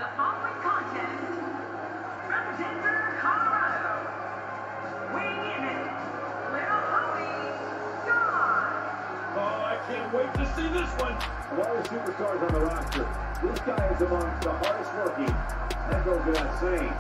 The following contest, representing Colorado, weighing in at Little Hoey, John. Oh, I can't wait to see this one. Of all the superstars on the roster, this guy is amongst the hardest working. That goes without saying.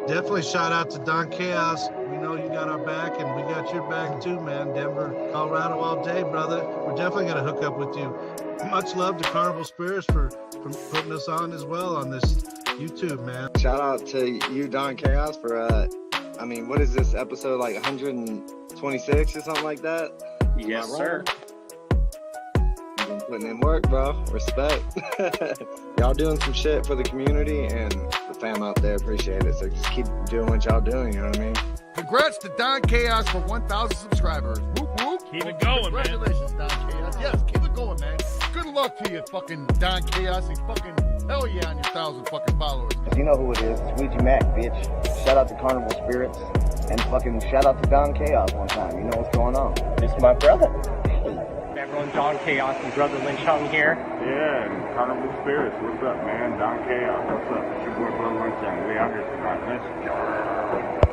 Definitely shout out to Don Chaos. We know you got our back, and we got your back too, man. Denver, Colorado all day, brother. We're definitely going to hook up with you. Much love to Carnival Spirits for putting us on as well on this YouTube, man. Shout out to you, Don Chaos, for, what is this episode, like 126 or something like that? Yes, sir. You've been putting in work, bro. Respect. Y'all doing some shit for the community, and the fam out there appreciate it. So just keep doing what y'all doing, you know what I mean? Congrats to Don Chaos for 1,000 subscribers. Whoop, whoop. Keep it going, man. Congratulations, Don Chaos. Yes, keep it going, man. Good luck to you, fucking Don Chaos. And fucking hell yeah on your 1,000 fucking followers. You know who it is. It's Ouija Mac, bitch. Shout out to Carnival Spirits. And fucking shout out to Don Chaos one time. You know what's going on. This is my brother. Everyone, Don Chaos and Brother Lynch Hung here. Yeah, and Carnival Spirits. What's up, man? Don Chaos. What's up? It's your boy Brother Lynch Hung. We out here tonight.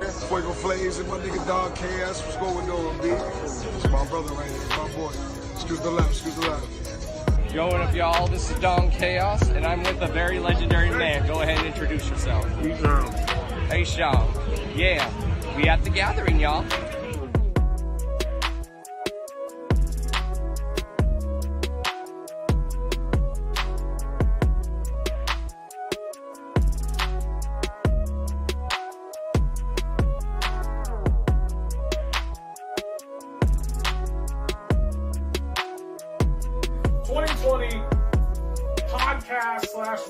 Listen. Fuego Flays and my nigga Don Chaos. What's going on, B? It's my brother right here, my boy. Excuse the left. Yo, what up, y'all? This is Don Chaos, and I'm with a very legendary man. Go ahead and introduce yourself. Hey, Sean. Yeah, we at the gathering, y'all.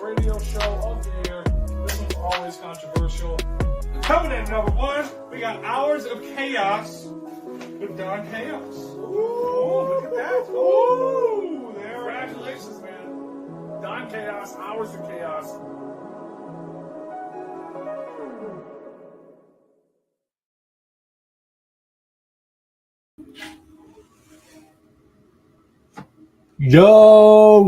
Radio show of the year. This one's always controversial. Coming in number one, we got Hours of Chaos with Don Chaos. Ooh, look at that. Ooh, there. Congratulations, man. Don Chaos, Hours of Chaos. Yo,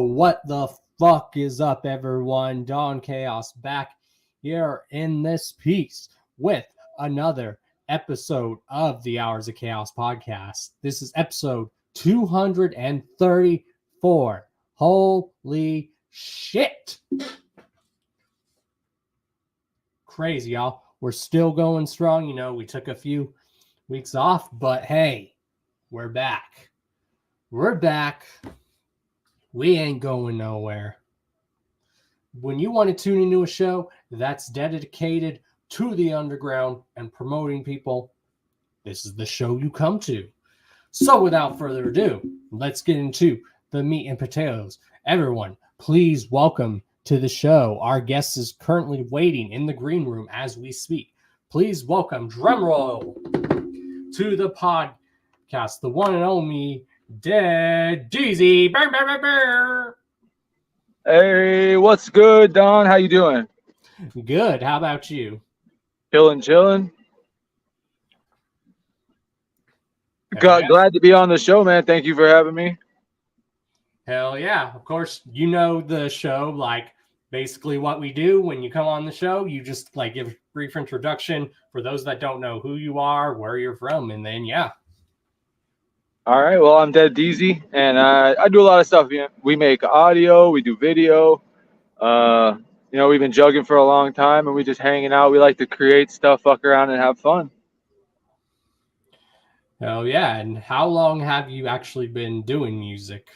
what the fuck is up, everyone? Don Chaos back here in this piece with another episode of the Hours of Chaos podcast. This is episode 234. Holy shit. Crazy, y'all. We're still going strong. You know, we took a few weeks off, but hey, we're back. We're back. We ain't going nowhere. When you want to tune into a show that's dedicated to the underground and promoting people, this is the show you come to. So without further ado, let's get into the meat and potatoes. Everyone, please welcome to the show. Our guest is currently waiting in the green room as we speak. Please welcome, drumroll, to the podcast, the one and only Dezzy. Hey, what's good, Don? How you doing? Good. How about you? Chilling. Glad to be on the show, man. Thank you for having me. Hell yeah. Of course, you know the show, like basically what we do when you come on the show. You just like give a brief introduction for those that don't know who you are, where you're from, and then yeah. All right. Well, I'm Dezzy, and I do a lot of stuff. We make audio, we do video. We've been jugging for a long time, and we just hanging out. We like to create stuff, fuck around, and have fun. Oh yeah. And how long have you actually been doing music?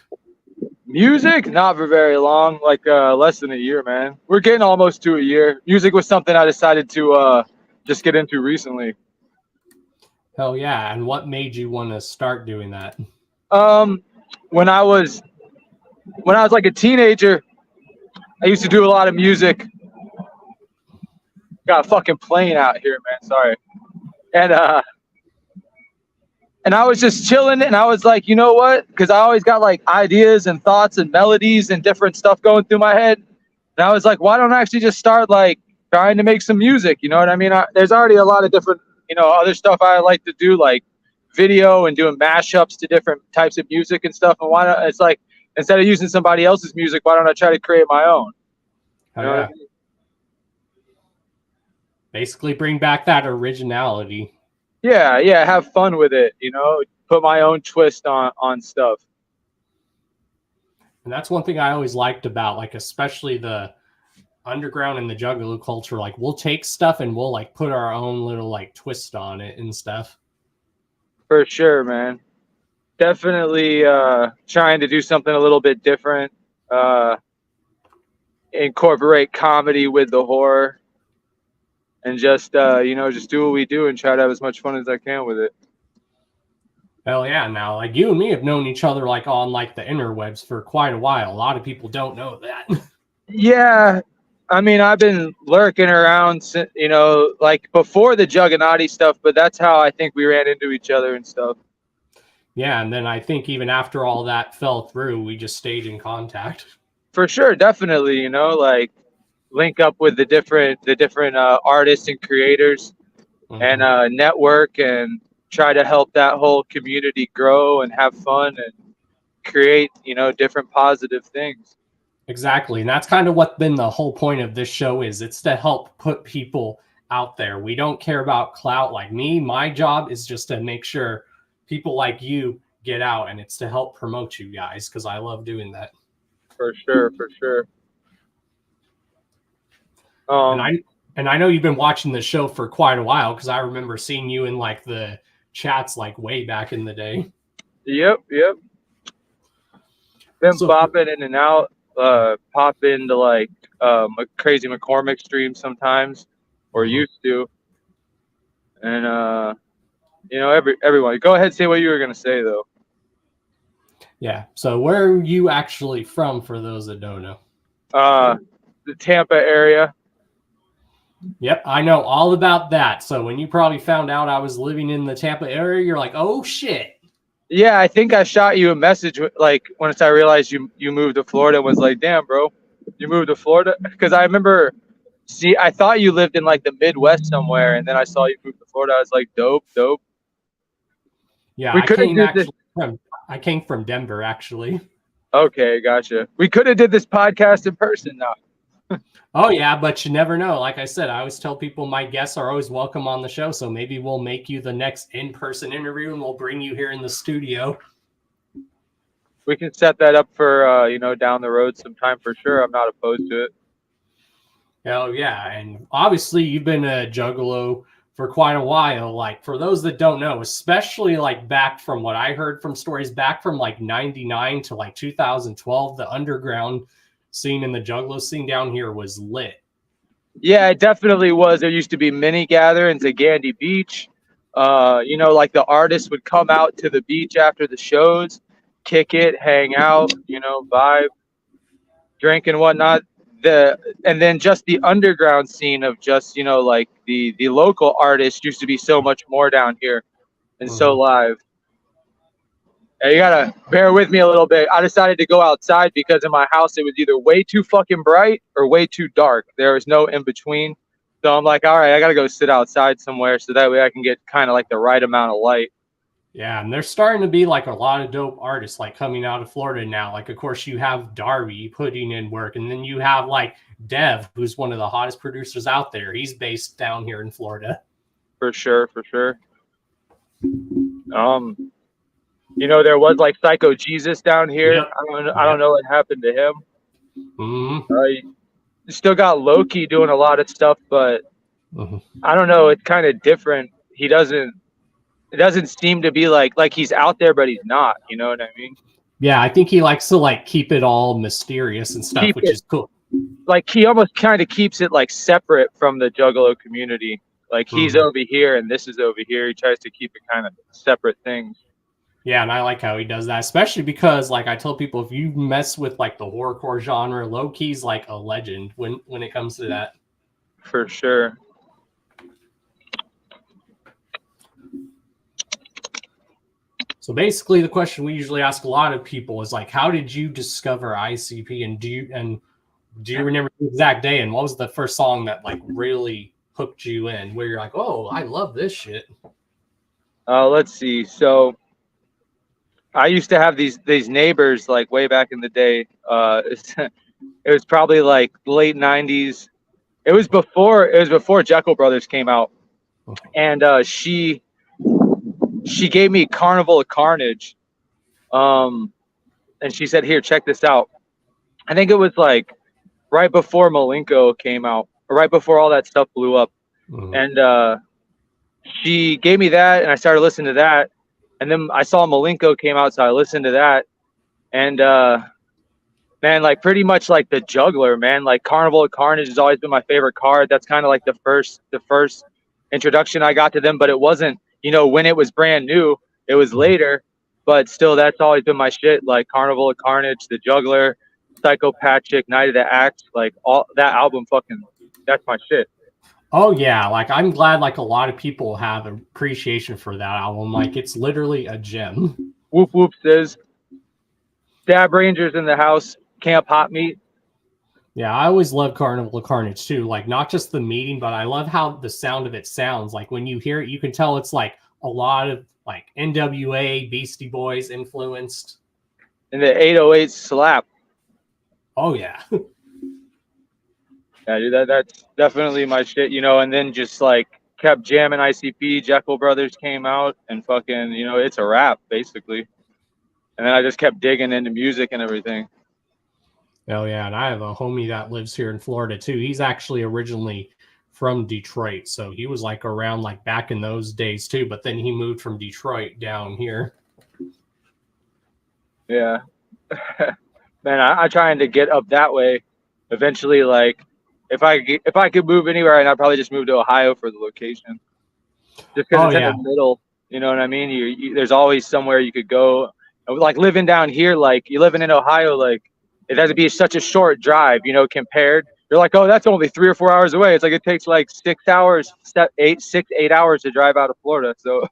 Music? Not for very long, like less than a year, man. We're getting almost to a year. Music was something I decided to just get into recently. Hell yeah. And what made you want to start doing that? When I was like a teenager, I used to do a lot of music. Got a fucking plane out here, man. Sorry. And I was just chilling, and I was like, you know what? Because I always got like ideas and thoughts and melodies and different stuff going through my head. And I was like, why don't I actually just start like trying to make some music? You know what I mean? There's already a lot of different, other stuff I like to do, like video and doing mashups to different types of music and stuff. And why not? It's like, instead of using somebody else's music, why don't I try to create my own? Oh, You know what yeah. I mean? Basically bring back that originality. Yeah, have fun with it, put my own twist on stuff. And that's one thing I always liked about, like, especially the underground and the juggalo culture. Like, we'll take stuff and we'll like put our own little like twist on it and stuff. For sure, man. Definitely trying to do something a little bit different. Incorporate comedy with the horror. And just just do what we do and try to have as much fun as I can with it. Hell yeah. Now, like, you and me have known each other like on like the interwebs for quite a while. A lot of people don't know that. Yeah. I mean, I've been lurking around, like before the Juggernaut stuff, but that's how I think we ran into each other and stuff. Yeah, and then I think even after all that fell through, we just stayed in contact. For sure, definitely, like link up with the different artists and creators and network and try to help that whole community grow and have fun and create, different positive things. Exactly. And that's kind of what been the whole point of this show is. It's to help put people out there. We don't care about clout like me. My job is just to make sure people like you get out, and it's to help promote you guys because I love doing that. For sure. And I know you've been watching the show for quite a while because I remember seeing you in like the chats like way back in the day. Yep. Been bopping in and out. Pop into like a Crazy McCormick stream sometimes, or used to. And everyone. Go ahead, say what you were gonna say though. Yeah. So where are you actually from, for those that don't know? The Tampa area. Yep, I know all about that. So when you probably found out I was living in the Tampa area, you're like, oh shit. Yeah, I think I shot you a message like once I realized you moved to Florida and was like, damn, bro, you moved to Florida? Because I remember, I thought you lived in like the Midwest somewhere, and then I saw you move to Florida. I was like, dope. Yeah, I came from Denver, actually. Okay, gotcha. We could have did this podcast in person now. Oh, yeah, but you never know. Like I said, I always tell people my guests are always welcome on the show, so maybe we'll make you the next in-person interview, and we'll bring you here in the studio. We can set that up for, down the road sometime for sure. I'm not opposed to it. Hell yeah, and obviously you've been a juggalo for quite a while. Like, for those that don't know, especially like back from what I heard from stories back from like 99 to like 2012, the underground scene and the juggalo scene down here was lit. Yeah, it definitely was. There used to be mini gatherings at Gandy Beach. Like the artists would come out to the beach after the shows, kick it, hang out, vibe, drink and whatnot. And then just the underground scene of just, like the local artists used to be so much more down here and so live. And you gotta bear with me a little bit. I decided to go outside because in my house it was either way too fucking bright or way too dark. There was no in between. So I'm like, all right, I gotta go sit outside somewhere so that way I can get kind of like the right amount of light. Yeah, and there's starting to be like a lot of dope artists like coming out of Florida now. Like, of course, you have Darby putting in work, and then you have like Dev, who's one of the hottest producers out there. He's based down here in Florida. For sure. There was like Psycho Jesus down here. Yep. I don't know what happened to him. Mm-hmm. You still got Loki doing a lot of stuff, but I don't know. It's kind of different. It doesn't seem to be like he's out there, but he's not. You know what I mean? Yeah, I think he likes to like keep it all mysterious and stuff, which is cool. Like he almost kind of keeps it like separate from the Juggalo community. Like he's over here and this is over here. He tries to keep it kind of separate things. Yeah, and I like how he does that, especially because, like, I tell people, if you mess with like the horrorcore genre, Low-Key's like a legend when it comes to that. For sure. So basically, the question we usually ask a lot of people is like, how did you discover ICP, and do you remember the exact day, and what was the first song that like really hooked you in, where you're like, oh, I love this shit? Let's see. So I used to have these neighbors like way back in the day. It was probably like late '90s. It was before Jekyll Brothers came out, and she gave me Carnival of Carnage, and she said, "Here, check this out." I think it was like right before Malenko came out, or right before all that stuff blew up, and she gave me that, and I started listening to that, and then I saw Malenko came out, so I listened to that, and man, like pretty much like the Juggler, man. Like Carnival of Carnage has always been my favorite card. That's kind of like the first introduction I got to them, but it wasn't, when it was brand new. It was later, but still, that's always been my shit. Like Carnival of Carnage, the Juggler, Psychopathic, Night of the Axe, like all that album, that's my shit. Oh yeah, like I'm glad like a lot of people have appreciation for that album. Like it's literally a gem. Whoop Whoop says, Stab Rangers in the house, Camp Hot Meat. Yeah, I always love Carnival of Carnage too. Like not just the meeting, but I love how the sound of it sounds. Like when you hear it, you can tell it's like a lot of like NWA, Beastie Boys influenced. And the 808 slap. Oh yeah. Yeah, dude, that's definitely my shit, and then just like kept jamming ICP, Jekyll Brothers came out, and fucking, it's a wrap basically. And then I just kept digging into music and everything. Oh yeah, and I have a homie that lives here in Florida too. He's actually originally from Detroit, so he was like around like back in those days too, but then he moved from Detroit down here. Yeah. Man, I'm trying to get up that way eventually. Like if I could move anywhere, and I'd probably just move to Ohio for the location, just because it's in the middle. You know what I mean? There's always somewhere you could go. Like living down here, like you living in Ohio, like it has to be such a short drive, compared. You're like, oh, that's only 3 or 4 hours away. It's like it takes like 6 hours, 8 hours to drive out of Florida. So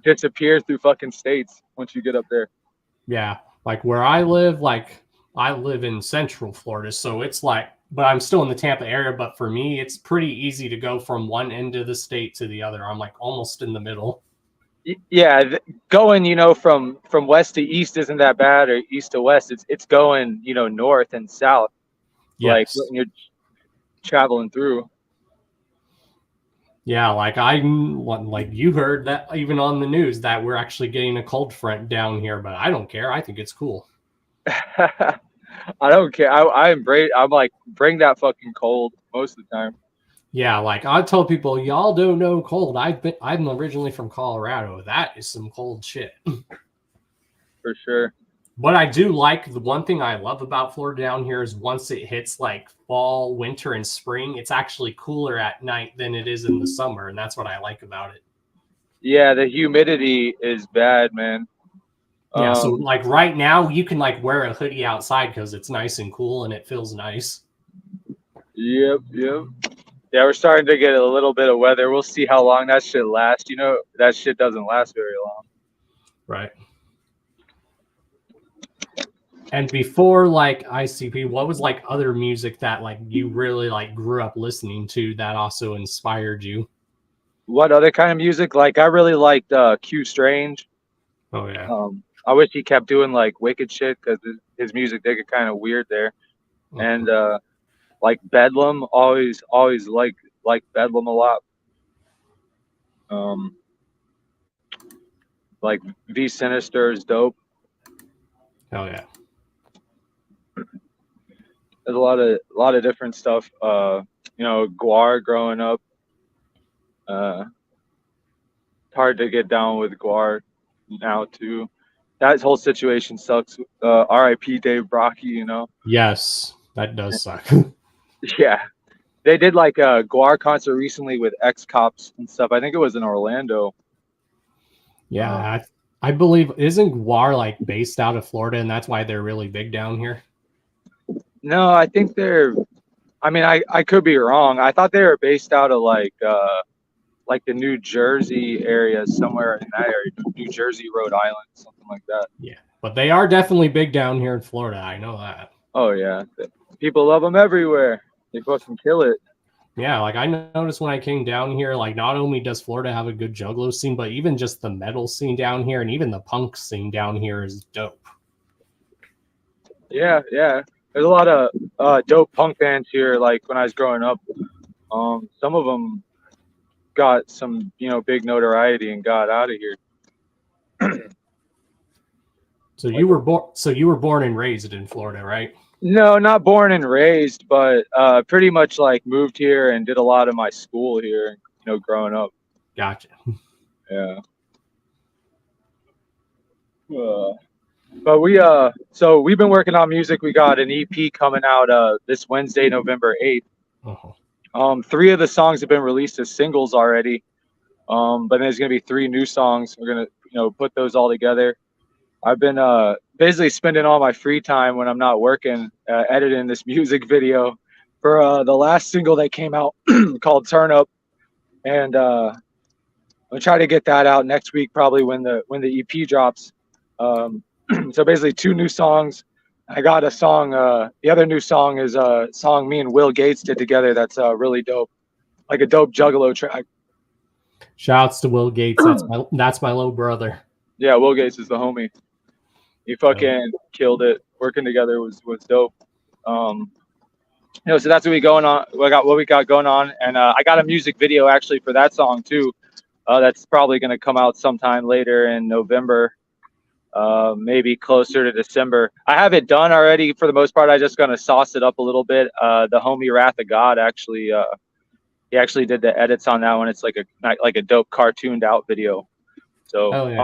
disappear through fucking states once you get up there. Yeah, like where I live, like I live in Central Florida, so it's like, but I'm still in the Tampa area. But for me, it's pretty easy to go from one end of the state to the other. I'm like almost in the middle. Yeah, going, from west to east isn't that bad, or east to west. It's going, north and south. Yes. Like when you're traveling through. Yeah, like you heard that even on the news that we're actually getting a cold front down here, but I don't care. I think it's cool. I don't care. I'm like, bring that fucking cold most of the time. Yeah, like I tell people, y'all don't know cold. I'm originally from Colorado. That is some cold shit. For sure. But I do like, the one thing I love about Florida down here is once it hits like fall, winter, and spring, it's actually cooler at night than it is in the summer, and that's what I like about it. Yeah, the humidity is bad, man. Yeah, so like right now you can like wear a hoodie outside because it's nice and cool and it feels nice. Yep. Yeah, we're starting to get a little bit of weather. We'll see how long that shit lasts. That shit doesn't last very long. Right. And before like ICP, what was like other music that like you really like grew up listening to that also inspired you? What other kind of music? Like I really liked Q Strange. Oh yeah. I wish he kept doing like wicked shit, because his music did get kind of weird there. And like Bedlam, always like Bedlam a lot. Like V Sinister is dope. Oh yeah. There's a lot of different stuff. Guar growing up. It's hard to get down with Guar now too. That whole situation sucks. R.I.P. Dave Brocky. Yes, that does suck. Yeah, they did like a Guar concert recently with ex-cops and stuff. I think it was in Orlando. Yeah, I believe, isn't Guar like based out of Florida, and that's why they're really big down here? No, I think I could be wrong. I thought they were based out of like like the New Jersey area, somewhere in that area, New Jersey, Rhode Island, something like that. Yeah, but they are definitely big down here in Florida. I know that. Oh yeah, people love them everywhere. They fucking kill it. Yeah, like I noticed when I came down here, like not only does Florida have a good juggalo scene, but even just the metal scene down here and even the punk scene down here is dope. Yeah, yeah. There's a lot of dope punk bands here. Like when I was growing up, some of them got some, big notoriety and got out of here. So you were born. So you were born and raised in Florida, right? No, not born and raised, but pretty much like moved here and did a lot of my school here, growing up. Gotcha. Yeah. But so we've been working on music. We got an EP coming out this Wednesday, November 8th. Uh-huh. 3 of the songs have been released as singles already. But then there's gonna be 3 new songs. We're gonna, put those all together. I've been basically spending all my free time when I'm not working editing this music video for the last single that came out called Turn Up, and I'll try to get that out next week, probably when the EP drops. So basically 2 new songs. I got a song. The other new song is a song me and Will Gates did together. That's really dope, like a dope juggalo track. Shouts to Will Gates. That's my little brother. Yeah, Will Gates is the homie. He fucking killed it. Working together was dope. So that's what we got going on, and I got a music video actually for that song too. That's probably gonna come out sometime later in November, maybe closer to December. I have it done already for the most part. I just gonna sauce it up a little bit. The homie Wrath of God actually, he actually did the edits on that one. It's like a dope cartooned out video. So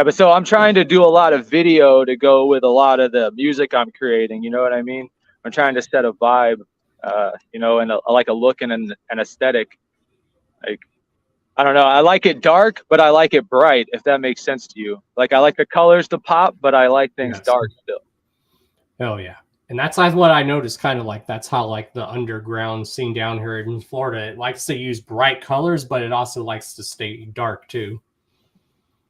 but so I'm trying to do a lot of video to go with a lot of the music I'm creating. You know what I mean? I'm trying to set a vibe, and like a look and an aesthetic. Like, I don't know. I like it dark, but I like it bright, if that makes sense to you. Like, I like the colors to pop, but I like things dark still. Oh yeah. And that's like what I noticed, kind of like that's how like the underground scene down here in Florida, it likes to use bright colors, but it also likes to stay dark too.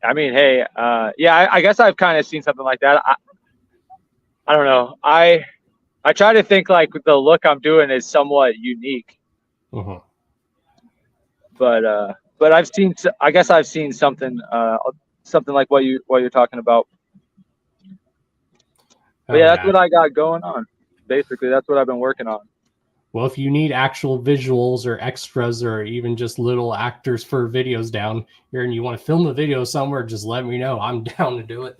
I mean, hey, I guess I've kind of seen something like that. I don't know. I try to think like the look I'm doing is somewhat unique. Uh-huh. But I've seen something like what you're talking about. But that's what I got going on. Basically, that's what I've been working on. Well, if you need actual visuals or extras or even just little actors for videos down here and you want to film a video somewhere, just let me know. I'm down to do it.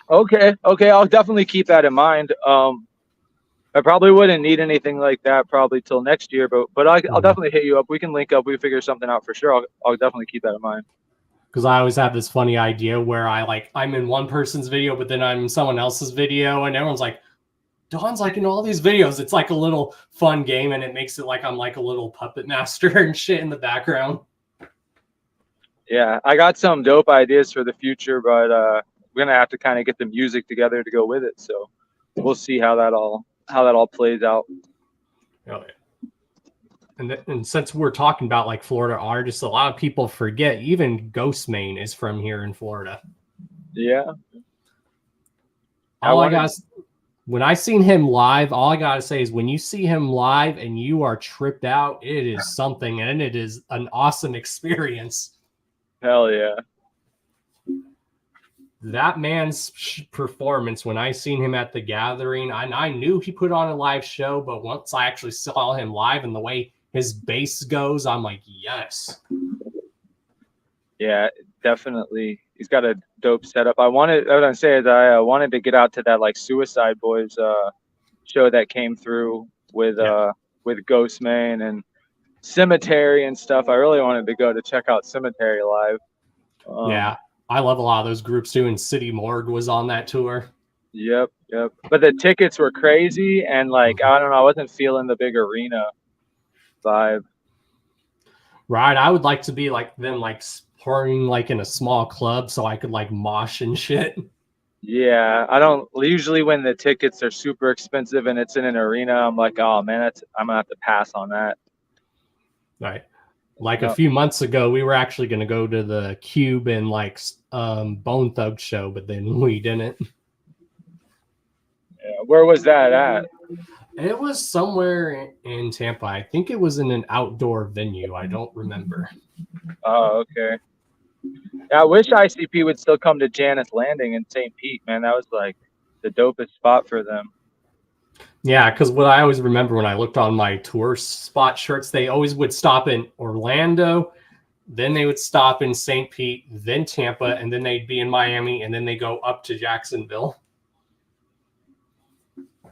Okay. I'll definitely keep that in mind. I probably wouldn't need anything like that probably till next year, but I'll definitely hit you up. We can link up. We figure something out for sure. I'll definitely keep that in mind. Because I always have this funny idea where I'm in one person's video, but then I'm in someone else's video, and everyone's like, Don's like in all these videos. It's like a little fun game, and it makes it like I'm like a little puppet master and shit in the background. Yeah, I got some dope ideas for the future, but we're gonna have to kind of get the music together to go with it. So we'll see how that all plays out. Oh, yeah. And since we're talking about like Florida artists, a lot of people forget even Ghostmane is from here in Florida. Yeah. When I seen him live, all I gotta say is when you see him live and you are tripped out, it is something, and it is an awesome experience. Hell yeah. That man's performance, when I seen him at the Gathering, I knew he put on a live show, but once I actually saw him live and the way his bass goes, I'm like, yes. Yeah, definitely. He's got a dope setup. What I'm saying is I wanted to get out to that like Suicide Boys show that came through with Ghostmane and Cemetery and stuff. I really wanted to go to check out Cemetery live. Yeah, I love a lot of those groups too, and City Morgue was on that tour. Yep. But the tickets were crazy, and like I don't know, I wasn't feeling the big arena vibe. Right, I would like to be like them, like pouring like in a small club, so I could like mosh and shit. Yeah, I don't usually when the tickets are super expensive and it's in an arena. I'm like, oh man, I'm gonna have to pass on that. Right. Like a No. few months ago, we were actually going to go to the Cube and like Bone Thug show, but then we didn't. Yeah. Where was that at? It was somewhere in Tampa. I think it was in an outdoor venue. I don't remember. Oh, okay. Yeah, I wish ICP would still come to Janice Landing in St. Pete, man. That was like the dopest spot for them. Yeah, because what I always remember when I looked on my tour spot shirts, they always would stop in Orlando, then they would stop in St. Pete, then Tampa, and then they'd be in Miami, and then they go up to Jacksonville.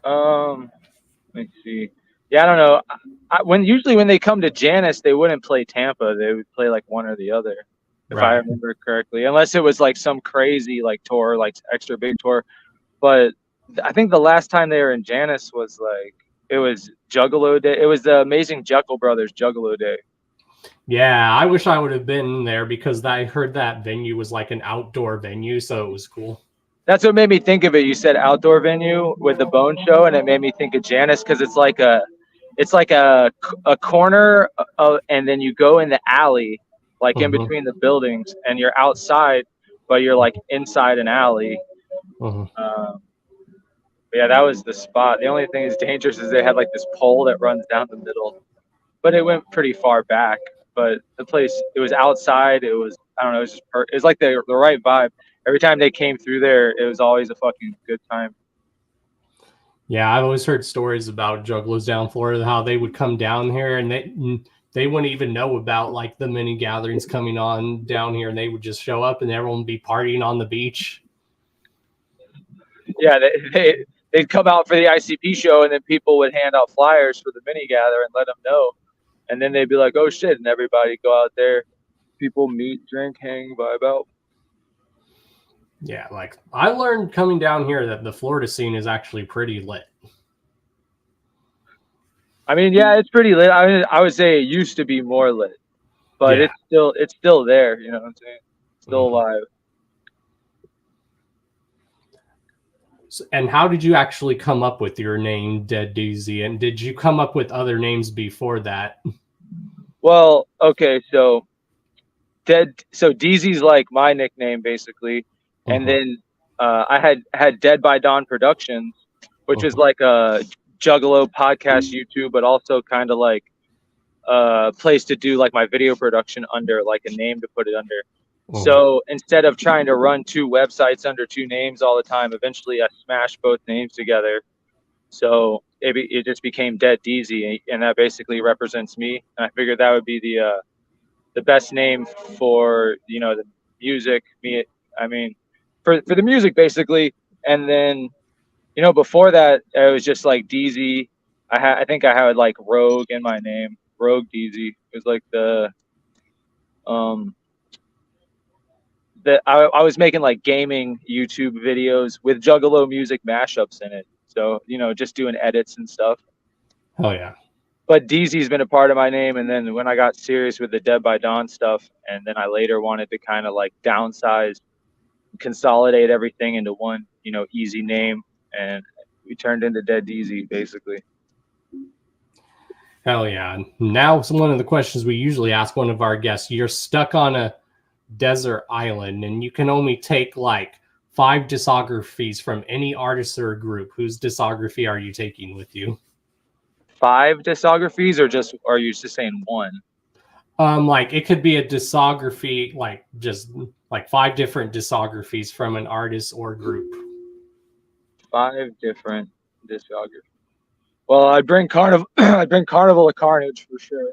Let me see. Yeah, I don't know. Usually when they come to Janice, they wouldn't play Tampa. They would play like one or the other, if I remember correctly. Unless it was like some crazy like tour, like extra big tour. But I think the last time they were in Janice was like it was Juggalo Day. It was the Amazing Jekyll Brothers Juggalo Day. Yeah, I wish I would have been there because I heard that venue was like an outdoor venue, so it was cool. That's what made me think of it. You said outdoor venue with the Bone Show, and it made me think of Janice because it's like a corner, and then you go in the alley, like in between the buildings, and you're outside, but you're like inside an alley. Yeah, that was the spot. The only thing that's dangerous is they had like this pole that runs down the middle, but it went pretty far back. But the place, it was outside. It was, I don't know, it was just it was like the right vibe. Every time they came through there, it was always a fucking good time. Yeah, I've always heard stories about juggalos down Florida, how they would come down here and they wouldn't even know about like the mini gatherings coming on down here, and they would just show up and everyone would be partying on the beach. Yeah, they'd come out for the ICP show, and then people would hand out flyers for the mini gather and let them know. And then they'd be like, oh shit, and everybody go out there. People meet, drink, hang, vibe out. Yeah, like I learned coming down here that the Florida scene is actually pretty lit. I mean, yeah, it's pretty lit. I would say it used to be more lit, but Yeah. it's still there. You know what I'm saying? Still alive. And how did you actually come up with your name, Dead Dezzy? And did you come up with other names before that? Well, okay, so Dezzy's like my nickname basically, and then I had Dead by Dawn Productions, which is like a Juggalo podcast YouTube, but also kind of like a place to do like my video production under, like a name to put it under. So instead of trying to run two websites under two names all the time, eventually I smashed both names together. So it just became Dead Dezzy, and that basically represents me. And I figured that would be the best name for, you know, the music. I mean, for the music basically. And then, you know, before that it was just like Dezzy. I think I had like Rogue in my name, Rogue Dezzy. It was like I was making like gaming YouTube videos with Juggalo music mashups in it. So, you know, just doing edits and stuff. Oh yeah. But Dezzy's been a part of my name. And then when I got serious with the Dead by Dawn stuff, and then I later wanted to kind of like downsize, consolidate everything into one, you know, easy name, and we turned into Dead Dezzy basically. Hell yeah. Now, one of the questions we usually ask one of our guests: you're stuck on a desert island and you can only take like 5 discographies from any artist or group. Whose discography are you taking with you? 5 discographies, or are you just saying one? Like it could be a discography, like just like 5 different discographies from an artist or group. 5 different discographies. Well, I'd bring Carnival of Carnage for sure,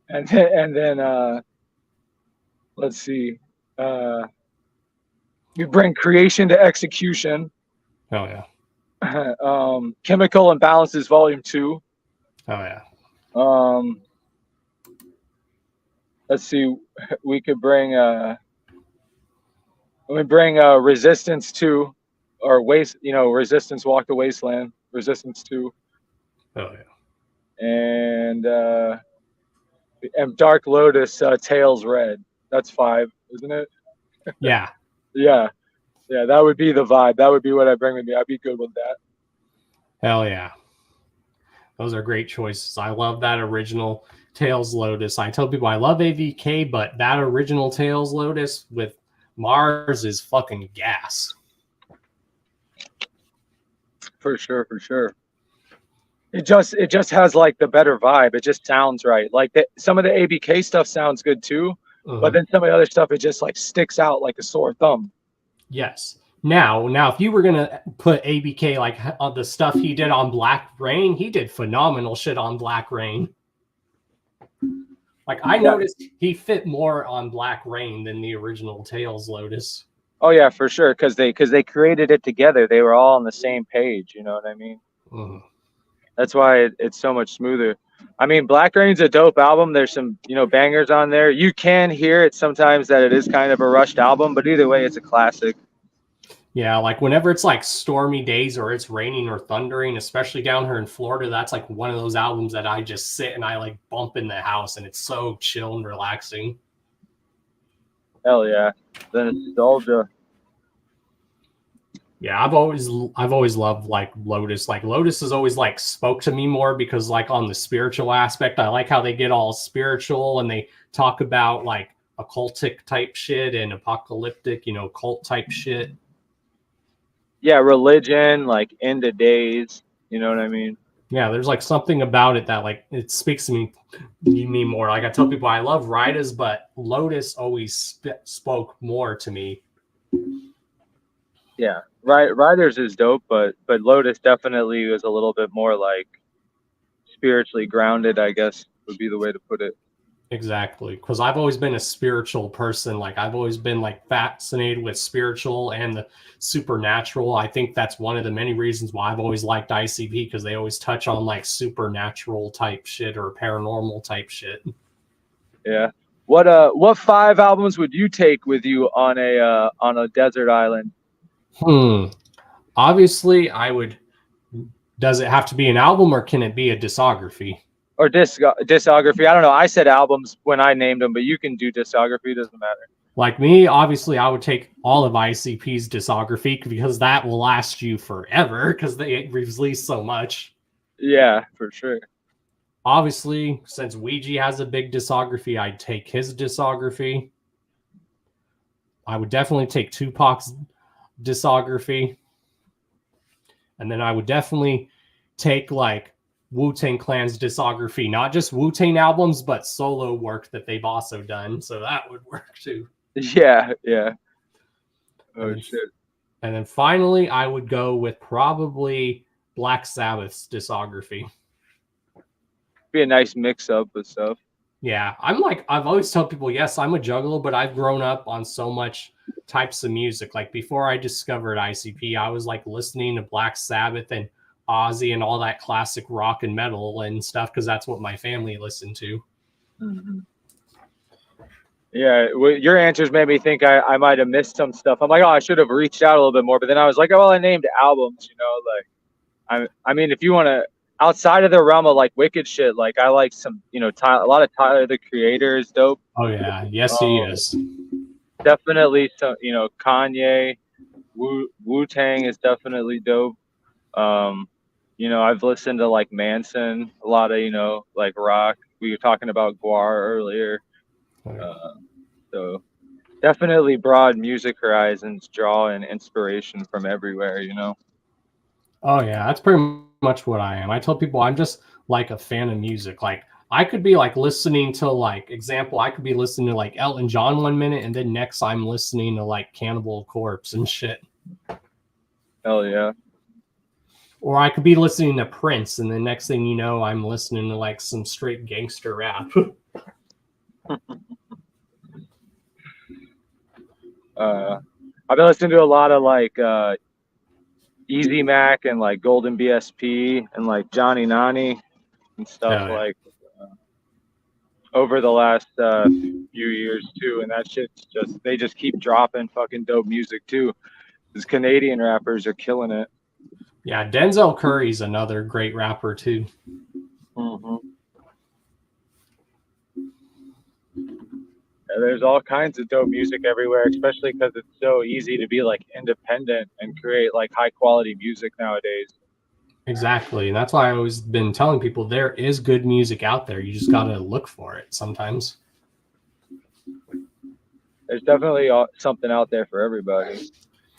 and then let's see, we bring Creation to Execution. Oh yeah. Chemical Imbalances Volume 2. Oh yeah. Let's see, we could bring Resistance 2, or Resistance Walk the Wasteland, Resistance 2. Oh yeah. And Dark Lotus, Tails Red. That's 5, isn't it? Yeah. Yeah, that would be the vibe. That would be what I bring with me. I'd be good with that. Hell yeah. Those are great choices. I love that original Tails Lotus. I tell people I love AVK, but that original Tails Lotus with Mars is fucking gas. For sure, for sure. It just has like the better vibe. It just sounds right. Like some of the ABK stuff sounds good too, but then some of the other stuff it just like sticks out like a sore thumb. Yes. Now, if you were gonna put ABK like on the stuff he did on Black Rain, he did phenomenal shit on Black Rain. Like I noticed he fit more on Black Rain than the original Tails Lotus. Oh yeah, for sure, because they created it together. They were all on the same page. You know what I mean? That's why it's so much smoother. I mean, Black Rain's a dope album. There's some, bangers on there. You can hear it sometimes that it is kind of a rushed album, but either way, it's a classic. Yeah, like whenever it's like stormy days or it's raining or thundering, especially down here in Florida, that's like one of those albums that I just sit and I like bump in the house, and it's so chill and relaxing. Hell yeah, the nostalgia. Yeah, I've always loved like Lotus. Like Lotus has always like spoke to me more because like on the spiritual aspect, I like how they get all spiritual and they talk about like occultic type shit and apocalyptic, cult type shit. Yeah, religion, like end of days. You know what I mean? Yeah, there's like something about it that like it speaks to me more. Like I tell people I love Riders, but Lotus always spoke more to me. Yeah, Riders is dope, but Lotus definitely was a little bit more like spiritually grounded, I guess would be the way to put it. Exactly, because I've always been a spiritual person. Like I've always been like fascinated with spiritual and the supernatural. I think that's one of the many reasons why I've always liked ICP, because they always touch on like supernatural type shit or paranormal type shit. Yeah. What 5 albums would you take with you on a desert island? Obviously, I would. Does it have to be an album or can it be a discography? Or discography? I don't know. I said albums when I named them, but you can do discography. Doesn't matter. Like me, obviously, I would take all of ICP's discography because that will last you forever because they release so much. Yeah, for sure. Obviously, since Ouija has a big discography, I'd take his discography. I would definitely take Tupac's discography. And then I would definitely take like Wu-Tang Clan's discography, not just Wu-Tang albums, but solo work that they've also done. So that would work too. Yeah. Oh shit. And then finally, I would go with probably Black Sabbath's discography. Be a nice mix up of stuff. Yeah, I've always told people, yes, I'm a juggler, but I've grown up on so much types of music. Like before I discovered ICP, I was like listening to Black Sabbath and Ozzy and all that classic rock and metal and stuff because that's what my family listened to. Mm-hmm. Yeah, your answers made me think I might have missed some stuff. I'm like, oh, I should have reached out a little bit more. But then I was like, oh, well, I named albums, like, I mean, if you want to, outside of the realm of like wicked shit, like I like some, a lot of Tyler the Creator is dope. Oh yeah, yes he is. Definitely some, Kanye, Wu-Tang is definitely dope. I've listened to like Manson, a lot of, like rock. We were talking about Guar earlier. So definitely broad music horizons, draw and inspiration from everywhere, Oh yeah, that's pretty much what I am. I tell people I'm just like a fan of music. Like I could be like listening to like I could be listening to like Elton John 1 minute and then next I'm listening to like Cannibal Corpse and shit. Hell yeah. Or I could be listening to Prince and the next thing you know I'm listening to like some straight gangster rap. I've been listening to a lot of like Easy Mac and like Golden BSP and like Johnny Nani and stuff like over the last few years too, and that shit's they just keep dropping fucking dope music too. These Canadian rappers are killing it. Yeah, Denzel Curry's another great rapper too. Mm-hmm. There's all kinds of dope music everywhere, especially because it's so easy to be like independent and create like high quality music nowadays. Exactly. And that's why I've always been telling people there is good music out there. You just got to look for it sometimes. There's definitely something out there for everybody.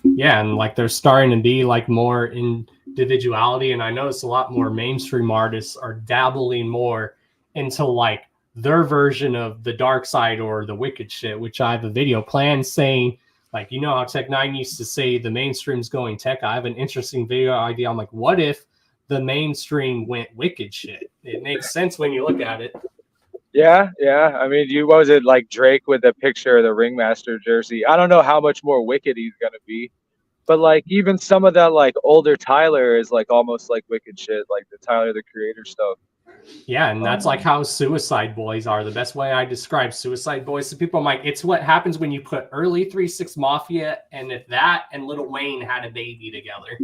Yeah, and like there's starting to be like more individuality, and I notice a lot more mainstream artists are dabbling more into like their version of the dark side or the wicked shit, which I have a video planned saying, like, you know how Tech Nine used to say the mainstream's going tech. I have an interesting video idea. I'm like, what if the mainstream went wicked shit? It makes sense when you look at it. Yeah. I mean, what was it, like Drake with the picture of the Ringmaster jersey? I don't know how much more wicked he's gonna be, but like even some of that like older Tyler is like almost like wicked shit, like the Tyler the Creator stuff. Yeah, and that's like how Suicide Boys are. The best way I describe Suicide Boys to people, I'm like, it's what happens when you put early 3-6 Mafia and if that and Lil Wayne had a baby together.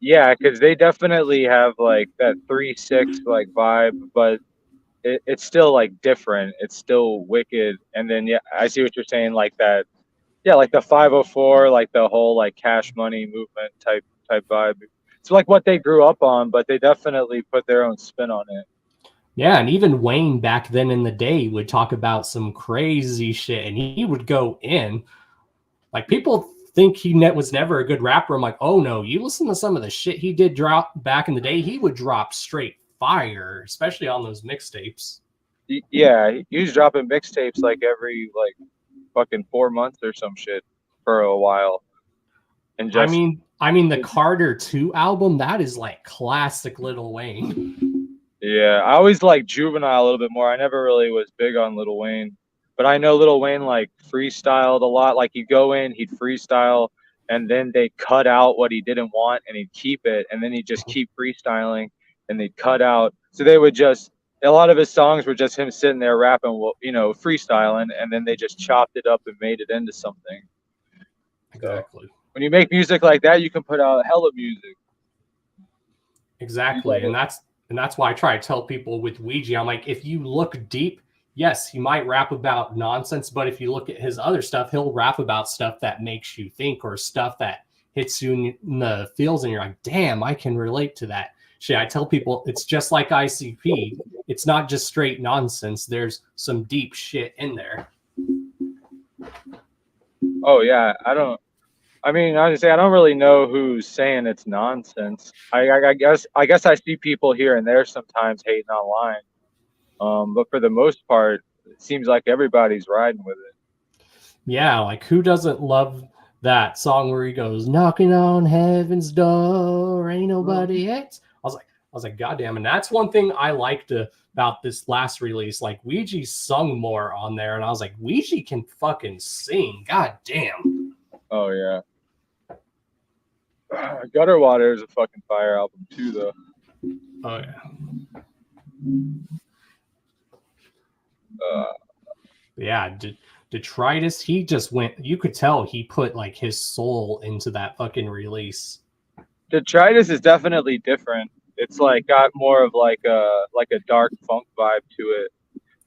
Yeah, because they definitely have like that 3-6 like vibe, but it's still like different. It's still wicked. And then yeah, I see what you're saying, like that. Yeah, like the 504, like the whole like Cash Money movement type vibe. It's like what they grew up on, but they definitely put their own spin on it. Yeah, and even Wayne back then in the day would talk about some crazy shit, and he would go in. Like people think he was never a good rapper. I'm like, oh no, you listen to some of the shit he did drop back in the day. He would drop straight fire, especially on those mixtapes. Yeah, he was dropping mixtapes like every like fucking 4 months or some shit for a while. And just I mean the Carter 2 album, that is like classic Lil Wayne. Yeah, I always like Juvenile a little bit more. I never really was big on Lil Wayne, but I know Lil Wayne like freestyled a lot. Like he'd go in, he'd freestyle, and then they'd cut out what he didn't want, and he'd keep it, and then he'd just keep freestyling, and they'd cut out. So they would just, a lot of his songs were just him sitting there rapping, you know, freestyling, and then they just chopped it up and made it into something. Exactly. So when you make music like that, you can put out hella music. Exactly, and that's why I try to tell people with Ouija, I'm like, if you look deep, yes, he might rap about nonsense, but if you look at his other stuff, he'll rap about stuff that makes you think or stuff that hits you in the feels, and you're like, damn, I can relate to that shit. I tell people it's just like ICP. It's not just straight nonsense. There's some deep shit in there. Oh yeah, I mean, I would say I don't really know who's saying it's nonsense. I guess I see people here and there sometimes hating online, but for the most part, it seems like everybody's riding with it. Yeah, like who doesn't love that song where he goes knocking on heaven's door, ain't nobody else? I was like, goddamn, and that's one thing I liked about this last release. Like Ouija sung more on there, and I was like, Ouija can fucking sing. God damn. Oh yeah. Gutter Water is a fucking fire album too, though. Oh yeah. Yeah, Detritus, he just went. You could tell he put like his soul into that fucking release. Detritus is definitely different. It's like got more of like a dark funk vibe to it.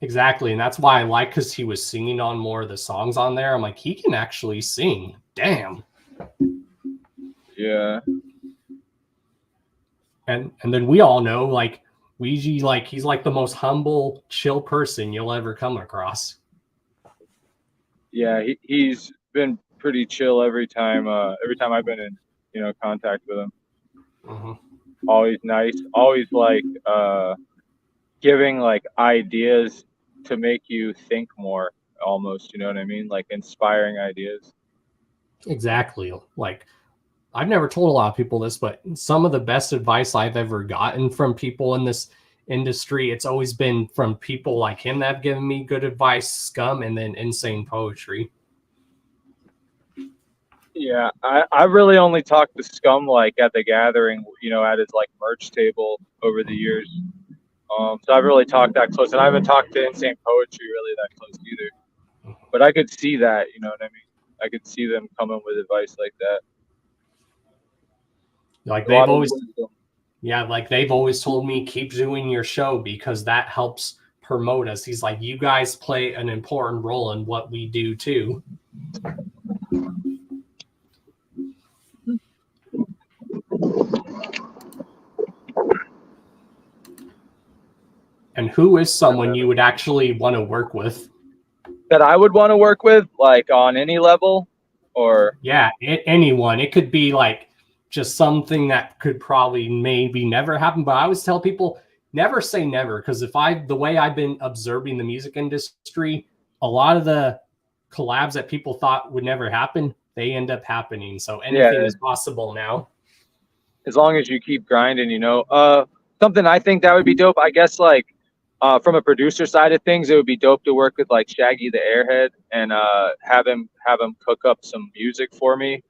Exactly, and that's why I like, because he was singing on more of the songs on there. I'm like, he can actually sing. Damn. Yeah. And then we all know, like, Ouija, like, he's like the most humble, chill person you'll ever come across. Yeah, he's been pretty chill every time I've been in, contact with him. Mm-hmm. Always nice, always like giving like ideas to make you think more, almost, you know what I mean? Like inspiring ideas. Exactly. Like, I've never told a lot of people this, but some of the best advice I've ever gotten from people in this industry, it's always been from people like him that have given me good advice, Scum, and then Insane Poetry. Yeah, I really only talked to Scum like at the gathering, at his like merch table over the years. So I've really talked that close, and I haven't talked to Insane Poetry really that close either. But I could see that, you know what I mean? I could see them coming with advice like that. Like they've always, like they've always told me, keep doing your show because that helps promote us. He's like, you guys play an important role in what we do too. And who is someone you would actually want to work with? That I would want to work with, like on any level, or Yeah, anyone. It could be like just something that could probably maybe never happen. But I always tell people never say never, because the way I've been observing the music industry, a lot of the collabs that people thought would never happen, they end up happening. So anything is possible now. as long as you keep grinding, you know. Something I think that would be dope, I guess, like from a producer side of things, it would be dope to work with like Shaggy the Airhead and have him cook up some music for me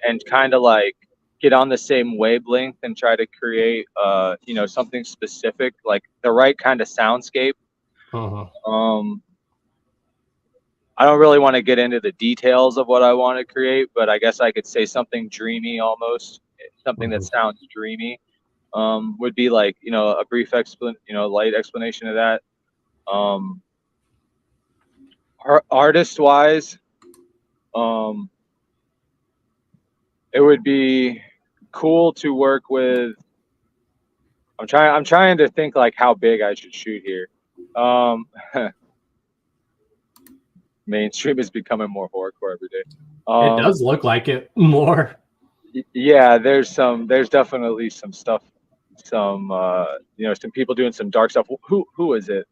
and kind of like get on the same wavelength and try to create you know, something specific, like the right kind of soundscape. I don't really want to get into the details of what I want to create, but I guess I could say something dreamy, almost something that sounds dreamy. Would be like, you know, a brief light explanation of that. Artist wise, it would be cool to work with. I'm trying to think like how big I should shoot here. Mainstream is becoming more horrorcore every day. It does look like it more. Yeah, there's definitely some stuff, you know, some people doing some dark stuff. Who is it?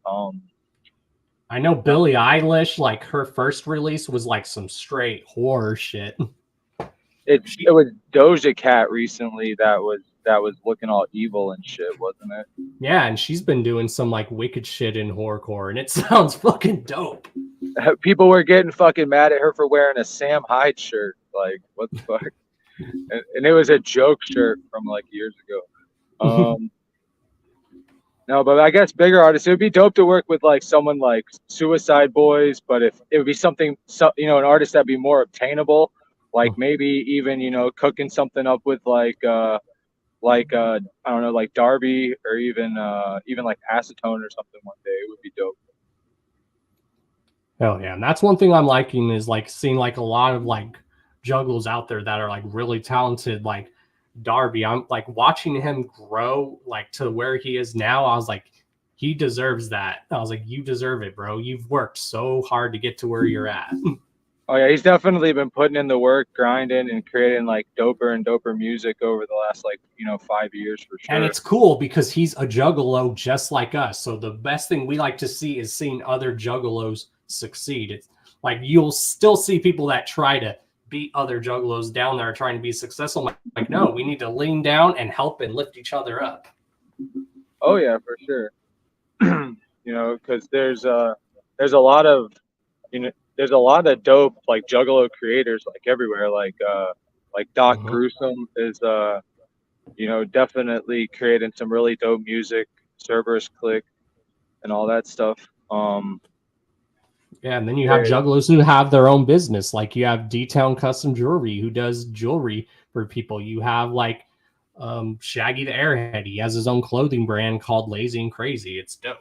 I know Billie Eilish, like her first release was like some straight horror shit. It was Doja Cat recently that was looking all evil and shit, wasn't it? Yeah, and she's been doing some like wicked shit in horrorcore, and it sounds fucking dope. People were getting fucking mad at her for wearing a Sam Hyde shirt. Like, what the fuck? And it was a joke shirt from like years ago. No, but I guess bigger artists, it would be dope to work with like someone like Suicide Boys, but if it would be something, you know, an artist that'd be more obtainable, like maybe even, you know, cooking something up with like I don't know, like Darby or even like Acetone or something one day. It would be dope. Oh yeah, and that's one thing I'm liking is like seeing like a lot of like jugglers out there that are like really talented, like Darby. I'm like watching him grow like to where he is now. I was like, he deserves that. I was like, you deserve it, bro. You've worked so hard to get to where you're at. Oh yeah, he's definitely been putting in the work, grinding and creating like doper and doper music over the last like, you know, 5 years for sure. And it's cool because he's a juggalo just like us. So the best thing we like to see is seeing other juggalos succeed. It's like you'll still see people that try to beat other juggalos down there trying to be successful. Like, no, we need to lean down and help and lift each other up. Oh yeah, for sure. You know, because there's a lot of, you know, there's a lot of dope like juggalo creators like everywhere. Like Doc Gruesome is you know, definitely creating some really dope music. Cerberus Click and all that stuff. Yeah, and then you have juggalos who have their own business. Like you have D-Town Custom Jewelry who does jewelry for people. You have like Shaggy the Airhead. He has his own clothing brand called Lazy and Crazy. It's dope.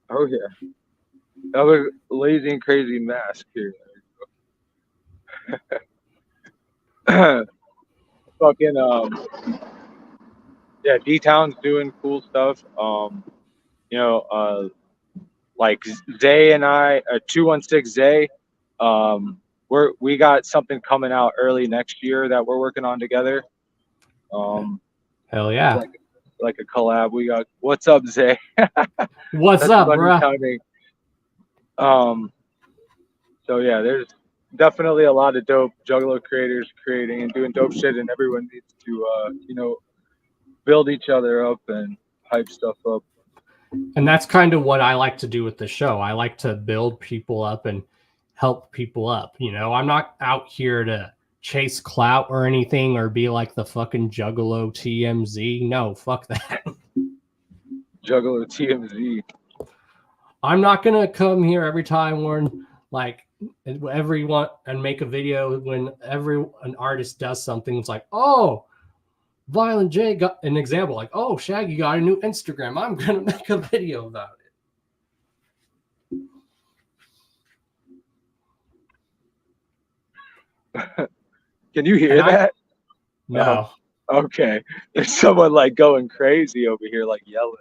Oh yeah. Another Lazy and Crazy mask here. Fucking yeah, D-Town's doing cool stuff. You know, like Zay and I, 216 Zay, we got something coming out early next year that we're working on together. Hell yeah. Like a collab. We got What's Up, Zay? What's up, bro? So yeah, there's definitely a lot of dope juggalo creators creating and doing dope shit, and everyone needs to you know, build each other up and hype stuff up. And that's kind of what I like to do with the show. I like to build people up and help people up. You know, I'm not out here to chase clout or anything or be like the fucking Juggalo TMZ. No, fuck that. Juggalo TMZ. I'm not going to come here every time when like everyone and make a video when an artist does something. It's like, oh, Violent J got an example, like, oh, Shaggy got a new Instagram. I'm going to make a video about it. Can you hear that? No. Okay. There's someone like going crazy over here, like yelling.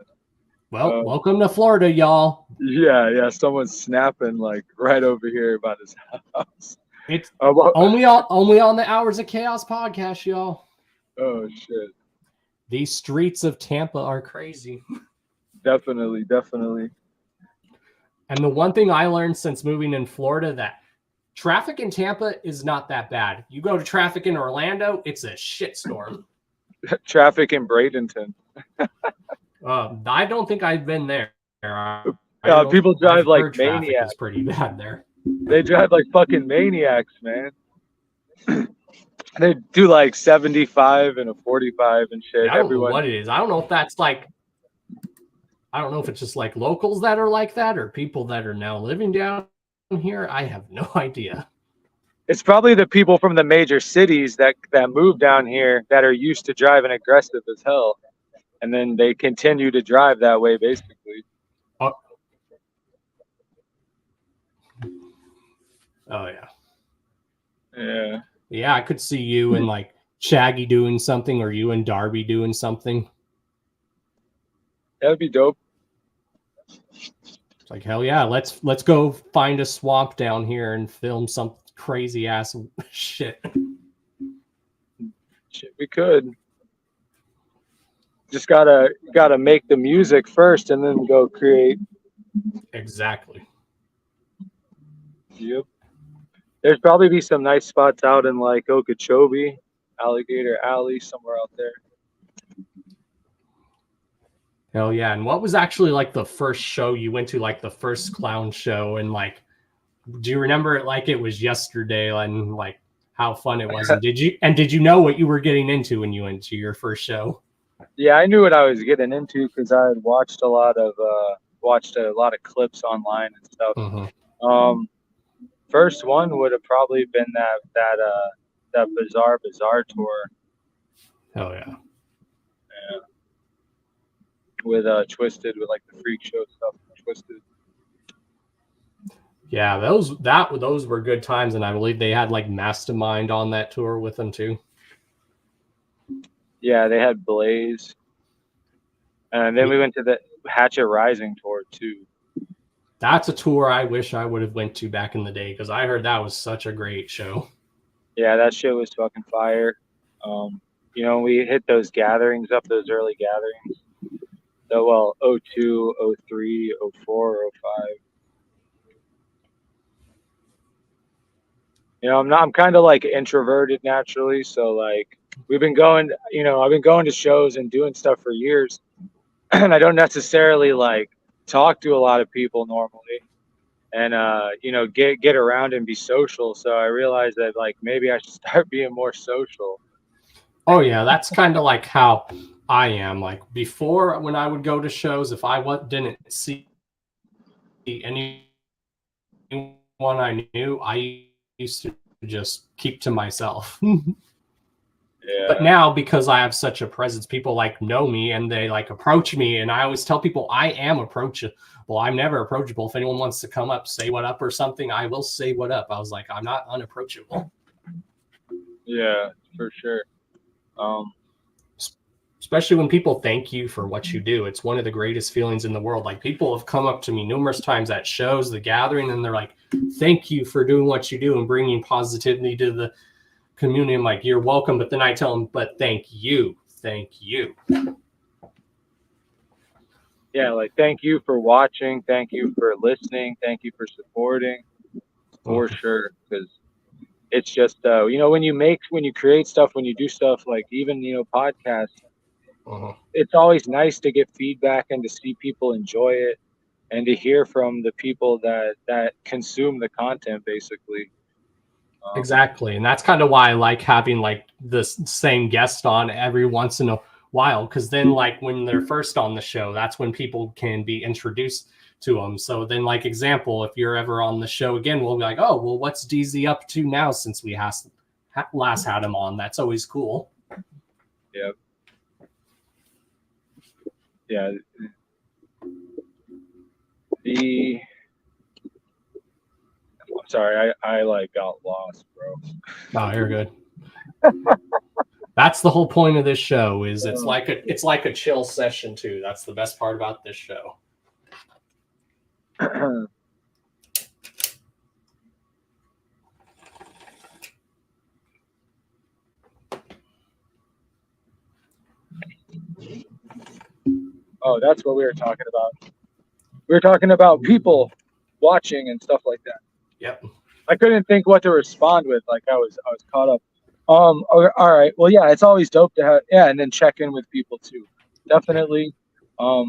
Well, welcome to Florida, y'all. Yeah. Someone's snapping like right over here about his house. It's only on the Hours of Chaos podcast, y'all. Oh shit. These streets of Tampa are crazy. Definitely. And the one thing I learned since moving in Florida, that traffic in Tampa is not that bad. You go to traffic in Orlando, it's a shitstorm. Traffic in Bradenton. I don't think I've been there. People drive like heard traffic maniacs. is pretty bad there. They drive like fucking maniacs, man. They do like 75 and a 45 and shit. Yeah, I don't know what it is. I don't know if that's like, I don't know if it's just like locals that are like that or people that are now living down here. I have no idea. It's probably the people from the major cities that move down here that are used to driving aggressive as hell. And then they continue to drive that way, basically. Oh yeah. Yeah. Yeah, I could see you and like Shaggy doing something or you and Darby doing something. That'd be dope. It's like, hell yeah, let's go find a swamp down here and film some crazy ass shit. Shit, we could. Just gotta make the music first and then go create. Exactly. Yep. There's probably be some nice spots out in like Okeechobee, Alligator Alley, somewhere out there. Hell yeah. And what was actually like the first show you went to, like the first clown show? And like, do you remember it like it was yesterday and like how fun it was? And did you know what you were getting into when you went to your first show? Yeah, I knew what I was getting into because I had watched a lot of clips online and stuff. Mm-hmm. First one would have probably been that Bizarre tour. Oh yeah. Yeah. With Twisted, with like the freak show stuff, Twisted. Yeah, those were good times, and I believe they had like Mastermind on that tour with them too. Yeah, they had Blaze, and then we went to the Hatchet Rising tour too. That's a tour I wish I would have went to back in the day because I heard that was such a great show. Yeah, that shit was fucking fire. We hit those gatherings up, those early gatherings. So, 02, 03, 04, 05. I'm kind of like introverted naturally. So like I've been going to shows and doing stuff for years. And I don't necessarily like talk to a lot of people normally and, get around and be social. So I realized that like, maybe I should start being more social. Oh yeah. That's kind of like how I am. Like before when I would go to shows, if I didn't see anyone I knew, I used to just keep to myself. Yeah. But now because I have such a presence, people like know me and they like approach me, and I always tell people I am approachable. I'm never approachable. If anyone wants to come up, say what up or something, I will say what up. I was like, I'm not unapproachable. Yeah, for sure. Especially when people thank you for what you do. It's one of the greatest feelings in the world. Like people have come up to me numerous times at shows, the gathering, and they're like, thank you for doing what you do and bringing positivity to the community. I'm like, you're welcome. But then I tell them, but thank you. Thank you. Yeah, like thank you for watching. Thank you for listening. Thank you for supporting. For sure. Because it's just, when you create stuff, when you do stuff like even, podcasts, it's always nice to get feedback and to see people enjoy it and to hear from the people that consume the content, basically. Exactly. And that's kind of why I like having like the same guest on every once in a while, because then like when they're first on the show, that's when people can be introduced to them. So then like example, if you're ever on the show again, we'll be like, oh, well, what's Dezzy up to now since we last had him on? That's always cool. Yep. Yeah. I'm sorry, I like got lost, bro. Oh, you're good. That's the whole point of this show. Is it's like a chill session too. That's the best part about this show. Oh, that's what we were talking about. We were talking about people watching and stuff like that. Yep. I couldn't think what to respond with. Like I was caught up. All right. Well, yeah, it's always dope to have, yeah, and then check in with people too. Definitely. I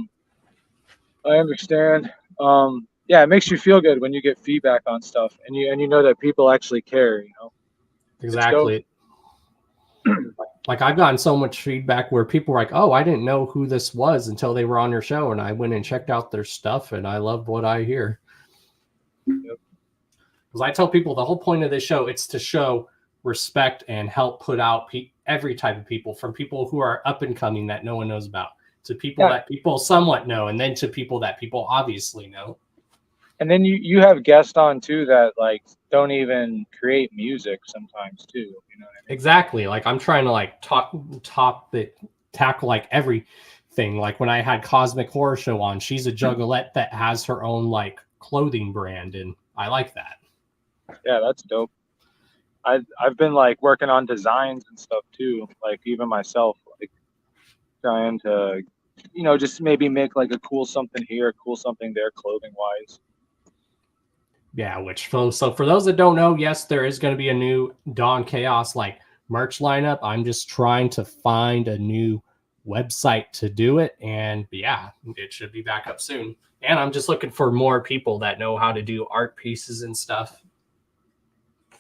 understand. Yeah, it makes you feel good when you get feedback on stuff, and you know that people actually care. You know. Exactly. Like I've gotten so much feedback where people were like, "Oh, I didn't know who this was until they were on your show, and I went and checked out their stuff, and I loved what I hear." Yep. Because I tell people the whole point of this show, it's to show respect and help put out every type of people, from people who are up and coming that no one knows about, to people that people somewhat know, and then to people that people obviously know. And then you have guests on too that like don't even create music sometimes too. You know what I mean? Exactly. Like I'm trying to like tackle like everything. Like when I had Cosmic Horror Show on, she's a juggalette that has her own like clothing brand, and I like that. Yeah, that's dope. I've been like working on designs and stuff too. Like even myself, like trying to, you know, just maybe make like a cool something here, a cool something there, clothing wise. Yeah, so for those that don't know, yes, there is going to be a new Dawn Chaos like merch lineup. I'm just trying to find a new website to do it, and yeah, it should be back up soon. And I'm just looking for more people that know how to do art pieces and stuff.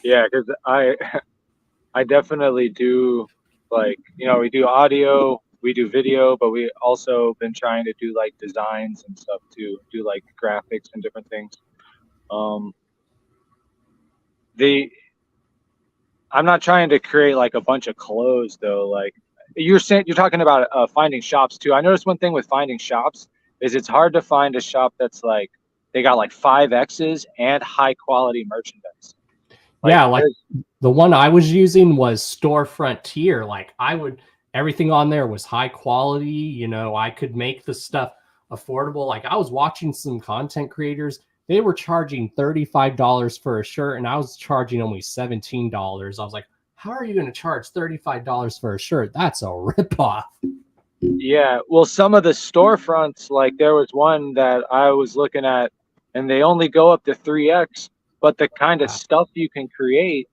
Yeah, because I definitely do, like, you know, we do audio, we do video, but we also been trying to do like designs and stuff too, do like graphics and different things. I'm not trying to create like a bunch of clothes though. Like you're talking about finding shops too. I noticed one thing with finding shops is it's hard to find a shop that's like they got like 5X's and high quality merchandise. Like the one I was using was Storefront Tier. Like everything on there was high quality. You know, I could make the stuff affordable. Like I was watching some content creators. They were charging $35 for a shirt, and I was charging only $17. I was like, how are you going to charge $35 for a shirt? That's a ripoff. Yeah, well, some of the storefronts, like there was one that I was looking at, and they only go up to 3X, but the kind of stuff you can create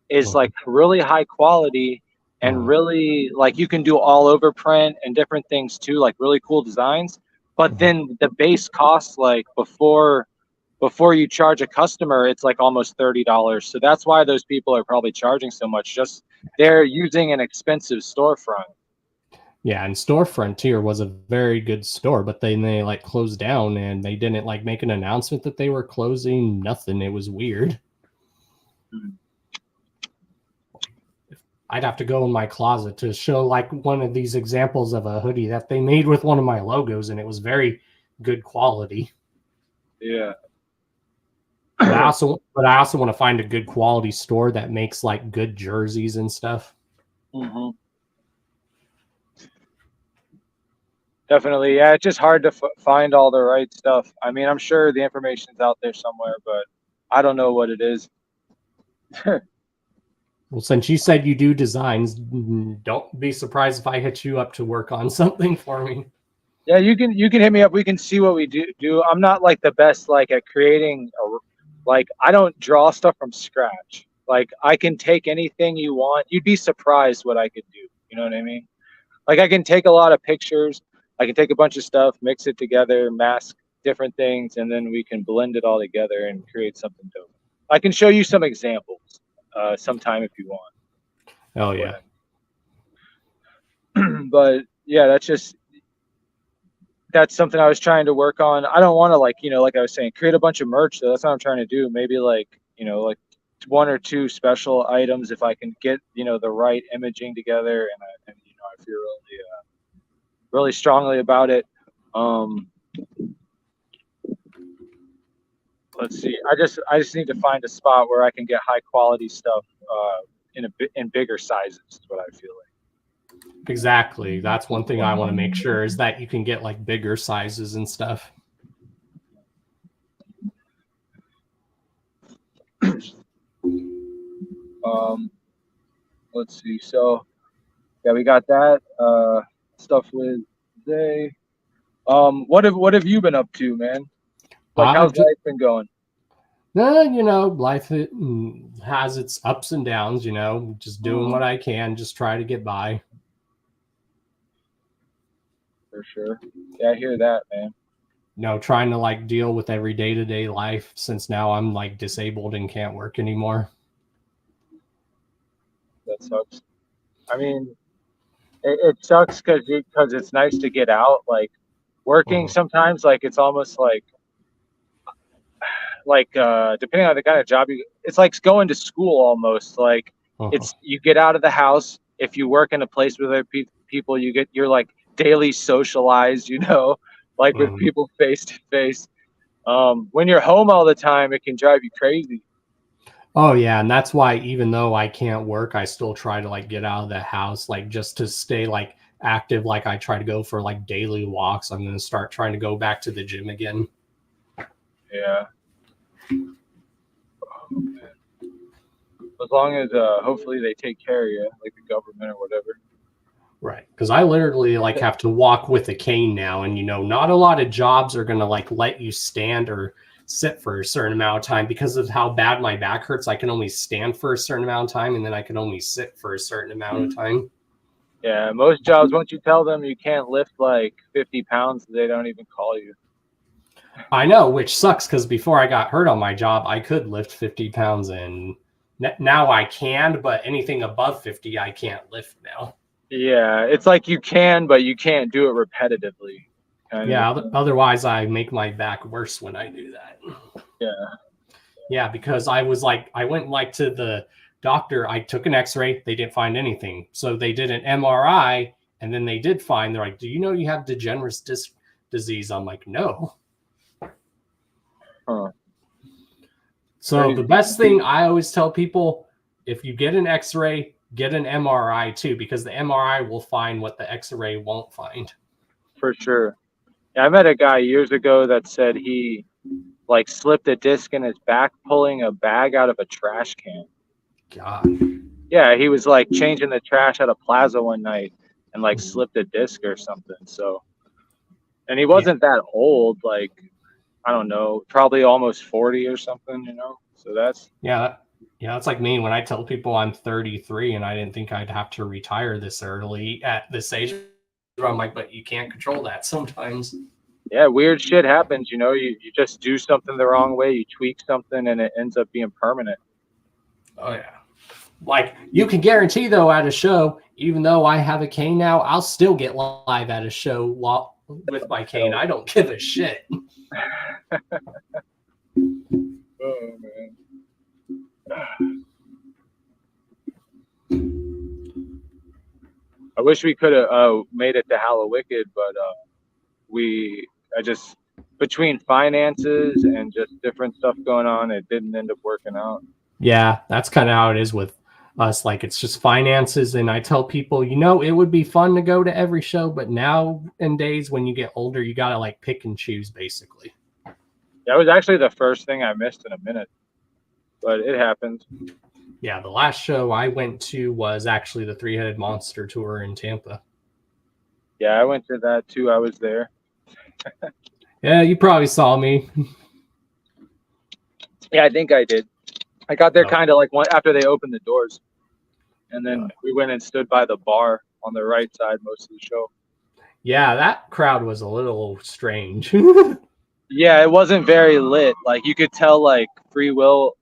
is like really high quality and really like you can do all over print and different things too, like really cool designs. But then the base cost, like before you charge a customer, it's like almost $30. So that's why those people are probably charging so much. Just they're using an expensive storefront. Yeah, and Storefront Tier was a very good store, but then they like closed down, and they didn't like make an announcement that they were closing. Nothing. It was weird. I'd have to go in my closet to show like one of these examples of a hoodie that they made with one of my logos, and it was very good quality. Yeah. But I also want to find a good quality store that makes like good jerseys and stuff. Mm-hmm. Definitely. Yeah, it's just hard to find all the right stuff. I mean, I'm sure the information's out there somewhere, but I don't know what it is. Well, since you said you do designs, don't be surprised if I hit you up to work on something for me. Yeah, you can hit me up. We can see what we do. I'm not like the best like at creating like I don't draw stuff from scratch. Like I can take anything you want. You'd be surprised what I could do. You know what I mean? Like I can take a lot of pictures. I can take a bunch of stuff, mix it together, mask different things, and then we can blend it all together and create something dope. I can show you some examples sometime if you want. Oh yeah. But yeah, that's something I was trying to work on. I don't want to like, you know, like I was saying, create a bunch of merch though. That's what I'm trying to do. Maybe like, you know, like one or two special items if I can get, you know, the right imaging together, and you know, I feel really strongly about it. Let's see. I just need to find a spot where I can get high quality stuff in bigger sizes. Is what I feel like. Exactly. That's one thing I want to make sure is that you can get like bigger sizes and stuff. Let's see. So yeah, we got that stuff with Zay. What have you been up to, man? Like, how's life been going? You know, life has its ups and downs, you know, just doing what I can, just try to get by. For sure. Yeah, I hear that, man. You know, trying to like deal with every day-to-day life since now I'm like disabled and can't work anymore. That sucks. I mean, it sucks because it's nice to get out. Like, working sometimes, like, it's almost like depending on the kind of job it's like going to school almost. Like, it's you get out of the house. If you work in a place with other people, you're like daily socialized, you know, like with people face to face. When you're home all the time, it can drive you crazy. Oh yeah, and that's why even though I can't work, I still try to like get out of the house, like just to stay like active. Like I try to go for like daily walks. I'm gonna start trying to go back to the gym again. Yeah. Oh, man. As long as hopefully they take care of you, like the government or whatever. Right, because I literally like have to walk with a cane now, and you know, not a lot of jobs are gonna like let you stand or sit for a certain amount of time because of how bad my back hurts. I can only stand for a certain amount of time, and then I can only sit for a certain amount of time. Yeah, most jobs, once you tell them you can't lift like 50 pounds, they don't even call you. I know, which sucks because before I got hurt on my job, I could lift 50 pounds, and now I can, but anything above 50, I can't lift now. Yeah, it's like you can, but you can't do it repetitively. Yeah, otherwise I make my back worse when I do that. Yeah. Yeah, because I went like to the doctor, I took an x-ray, they didn't find anything. So they did an MRI, and then they did find, they're like, do you know you have degenerative disc disease? I'm like, no. Huh. So the best thing I always tell people, if you get an x-ray, get an MRI too, because the MRI will find what the x-ray won't find. For sure. Yeah, I met a guy years ago that said he like slipped a disc in his back pulling a bag out of a trash can. God. Yeah, he was like changing the trash at a plaza one night and like slipped a disc or something. So, and he wasn't that old, like, I don't know, probably almost 40 or something, you know? So that's... Yeah, that's like me when I tell people I'm 33 and I didn't think I'd have to retire this early at this age. I'm like, but you can't control that sometimes. Yeah, weird shit happens, you know? You just do something the wrong way, you tweak something, and it ends up being permanent. Oh, yeah. Like, you can guarantee, though, at a show, even though I have a cane now, I'll still get live at a show with my cane. I don't give a shit. Oh, man. I wish we could have made it to Hallowicked, but between finances and just different stuff going on, it didn't end up working out. Yeah, that's kind of how it is with us. Like, it's just finances. And I tell people, you know, it would be fun to go to every show, but nowadays when you get older, you got to like pick and choose, basically. That was actually the first thing I missed in a minute, but it happened. Yeah, the last show I went to was actually the Three-Headed Monster tour in Tampa. Yeah, I went to that too. I was there. Yeah, you probably saw me. Yeah, I think I did. I got there kind of like after they opened the doors, and then we went and stood by the bar on the right side most of the show. Yeah, that crowd was a little strange. Yeah, it wasn't very lit. Like, you could tell, like, Free Will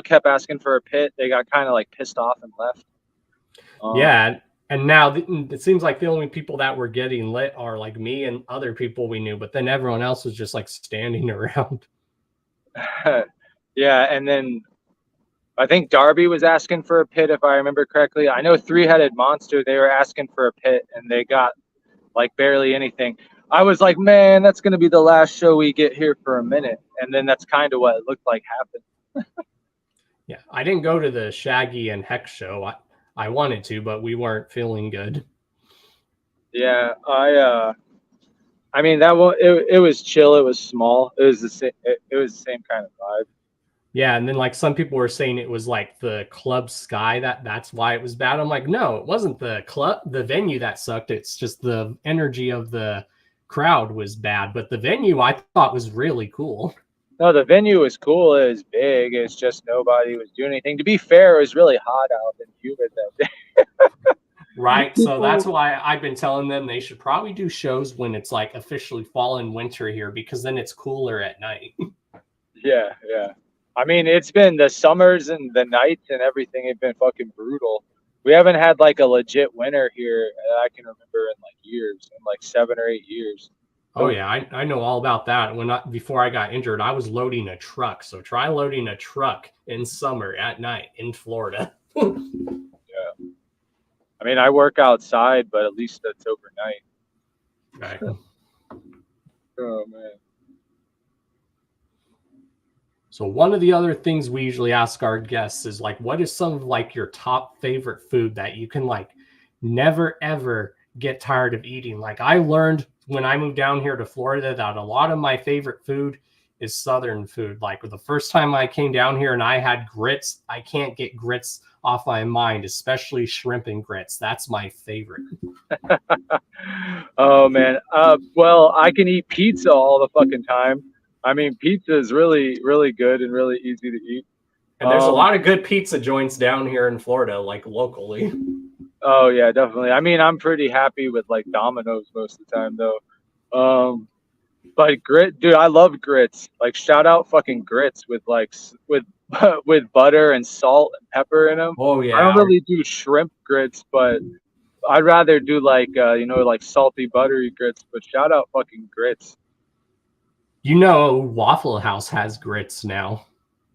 kept asking for a pit. They got kind of like pissed off and left. Yeah, and now it seems like the only people that were getting lit are like me and other people we knew, but then everyone else was just like standing around. Yeah, and then I think Darby was asking for a pit, if I remember correctly. I know Three-Headed Monster, they were asking for a pit, and they got like barely anything. I was like, man, that's going to be the last show we get here for a minute. And then that's kind of what it looked like happened. Yeah, I didn't go to the Shaggy and Hex show. I wanted to, but we weren't feeling good. Yeah, I mean that one. It was chill. It was small. It was the same. It was the same kind of vibe. Yeah, and then like some people were saying it was like the club sky that's why it was bad. I'm like, no, it wasn't the venue that sucked. It's just the energy of the crowd was bad. But the venue I thought was really cool. No, the venue was cool. It was big. It's just nobody was doing anything. To be fair, it was really hot out and humid that day. Right. So that's why I've been telling them they should probably do shows when it's like officially fall and winter here, because then it's cooler at night. Yeah, yeah. I mean, it's been the summers and the nights and everything have been fucking brutal. We haven't had like a legit winter here that I can remember in like years, in like 7 or 8 years. Oh yeah, I know all about that. Before I got injured, I was loading a truck. So try loading a truck in summer at night in Florida. Yeah. I mean, I work outside, but at least that's overnight. Right. Oh man. So one of the other things we usually ask our guests is like, what is some of like your top favorite food that you can like never ever get tired of eating? Like I learned when I moved down here to Florida that a lot of my favorite food is Southern food. Like the first time I came down here and I had grits, I can't get grits off my mind, especially shrimp and grits. That's my favorite. Oh man. Well, I can eat pizza all the fucking time. I mean, pizza is really, really good and really easy to eat. And there's a lot of good pizza joints down here in Florida, like locally. Oh yeah, definitely. I mean, I'm pretty happy with like Domino's most of the time though. But dude, I love grits. Like shout out fucking grits with like with with butter and salt and pepper in them. Oh yeah. I don't really do shrimp grits, but I'd rather do like like salty buttery grits. But shout out fucking grits. You know, Waffle House has grits now.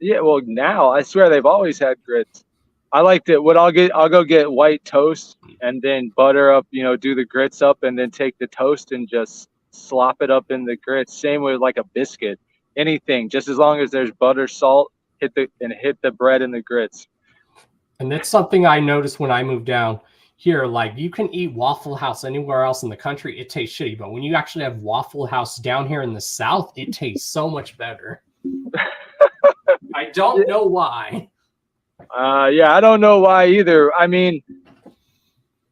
Yeah, well now I swear they've always had grits. I liked it. I'll go get white toast and then butter up, do the grits up and then take the toast and just slop it up in the grits. Same with like a biscuit. Anything, just as long as there's butter, salt, hit the bread and the grits. And that's something I noticed when I moved down here. Like you can eat Waffle House anywhere else in the country, it tastes shitty. But when you actually have Waffle House down here in the South, it tastes so much better. I don't know why. Yeah, I don't know why either. I mean,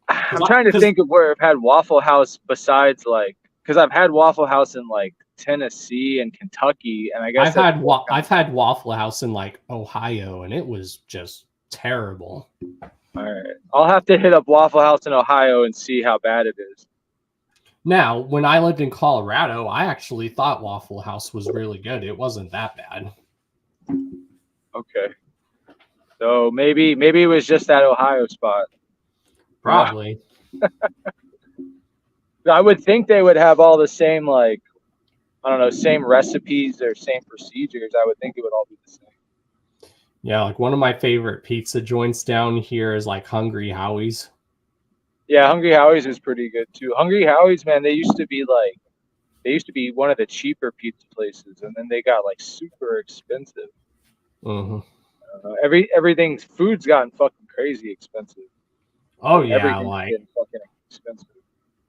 I'm trying to think of where I've had Waffle House besides like, because I've had Waffle House in like Tennessee and Kentucky, and I guess I've had Waffle House in like Ohio, and it was just terrible. All right, I'll have to hit up Waffle House in Ohio and see how bad it is. Now, when I lived in Colorado, I actually thought Waffle House was really good. It wasn't that bad. Okay. So maybe it was just that Ohio spot. Probably. I would think they would have all the same, like, I don't know, same recipes or same procedures. I would think it would all be the same. Yeah, like one of my favorite pizza joints down here is like Hungry Howie's. Yeah, Hungry Howie's is pretty good too. Hungry Howie's, man, they used to be one of the cheaper pizza places, and then they got like super expensive. Mm-hmm. Everything's food's gotten fucking crazy expensive. Oh yeah, everything's getting fucking expensive.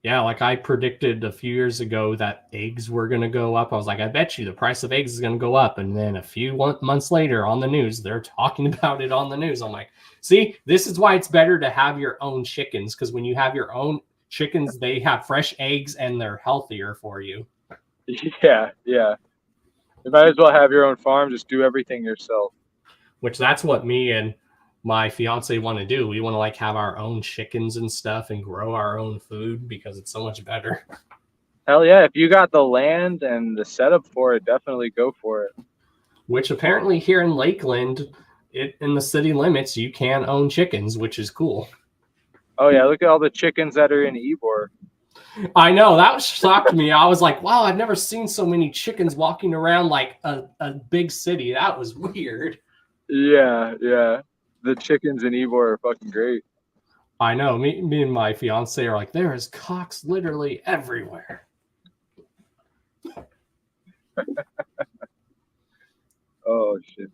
Yeah, like I predicted a few years ago that eggs were going to go up. I was like, I bet you the price of eggs is going to go up. And then a few months later on the news, they're talking about it on the news. I'm like, see, this is why it's better to have your own chickens. Because when you have your own chickens, they have fresh eggs and they're healthier for you. Yeah, yeah. You might as well have your own farm. Just do everything yourself. Which that's what me and my fiance want to do. We want to like have our own chickens and stuff and grow our own food because it's so much better. Hell yeah. If you got the land and the setup for it, definitely go for it. Which apparently here in Lakeland, in the city limits, you can own chickens, which is cool. Oh yeah, look at all the chickens that are in Ybor. I know, that shocked me. I was like, wow, I've never seen so many chickens walking around like a big city. That was weird. Yeah, yeah. The chickens in Ybor are fucking great. I know. Me and my fiance are like, there is cocks literally everywhere. Oh shit.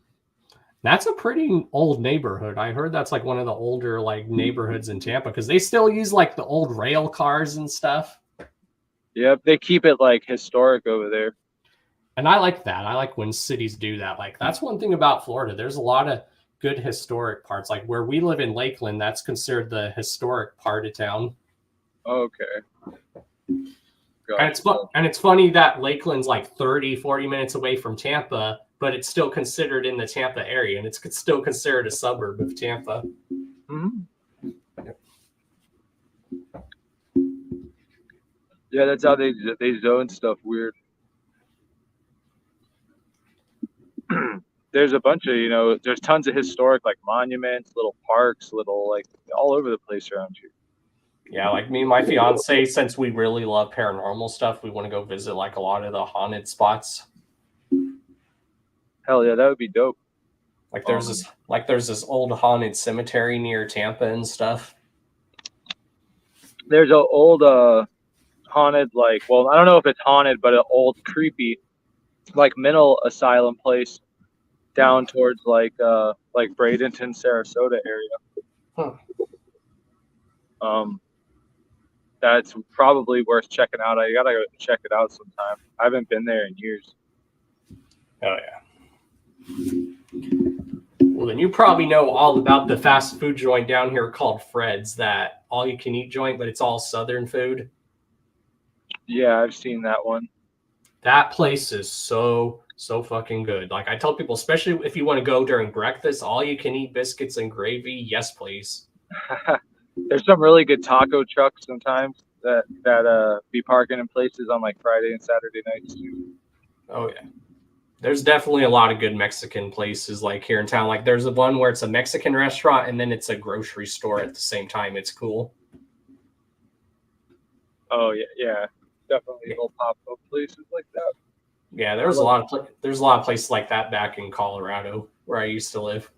That's a pretty old neighborhood. I heard that's like one of the older like neighborhoods in Tampa because they still use like the old rail cars and stuff. Yep, they keep it like historic over there. And I like that. I like when cities do that. Like that's one thing about Florida. There's a lot of good historic parts. Like where we live in Lakeland, that's considered the historic part of town. Okay. And it's funny that Lakeland's like 30, 40 minutes away from Tampa, but it's still considered in the Tampa area, and it's still considered a suburb of Tampa. Mm-hmm. Yeah, that's how they zone stuff weird. There's a bunch of, there's tons of historic like monuments, little parks, little like all over the place around here. Yeah, like me and my fiance, since we really love paranormal stuff, we want to go visit like a lot of the haunted spots. Hell yeah, that would be dope. Like there's this old haunted cemetery near Tampa and stuff. There's an old haunted I don't know if it's haunted, but an old creepy like mental asylum place down towards like Bradenton, Sarasota area. Huh. That's probably worth checking out. I gotta go check it out sometime. I haven't been there in years. Oh yeah. Well, then you probably know all about the fast food joint down here called Fred's, that all you can eat joint, but it's all Southern food. Yeah, I've seen that one. That place is so fucking good. Like I tell people, especially if you want to go during breakfast, all you can eat biscuits and gravy. Yes, please. There's some really good taco trucks sometimes that be parking in places on like Friday and Saturday nights too. Oh yeah. There's definitely a lot of good Mexican places like here in town. Like there's a one where it's a Mexican restaurant and then it's a grocery store at the same time. It's cool. Oh yeah. Definitely little pop-up places like that. Yeah, there's a lot of places like that back in Colorado where I used to live.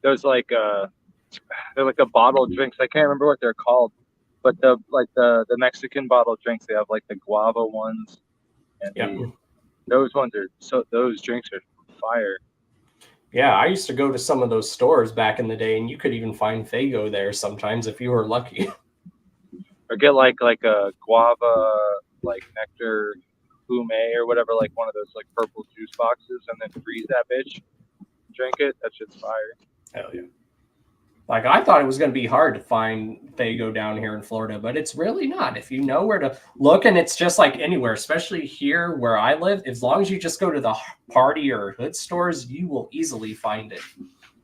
There's like they're like the bottle drinks. I can't remember what they're called, but the Mexican bottle drinks, they have like the guava ones, and those drinks are fire. Yeah, I used to go to some of those stores back in the day, and you could even find Faygo there sometimes if you were lucky. Or get like a guava like nectar fume or whatever, like one of those like purple juice boxes, and then freeze that bitch. Drink it. That shit's fire. Hell yeah. Like I thought it was going to be hard to find Faygo down here in Florida, but it's really not. If you know where to look, and it's just like anywhere, especially here where I live, as long as you just go to the party or hood stores, you will easily find it.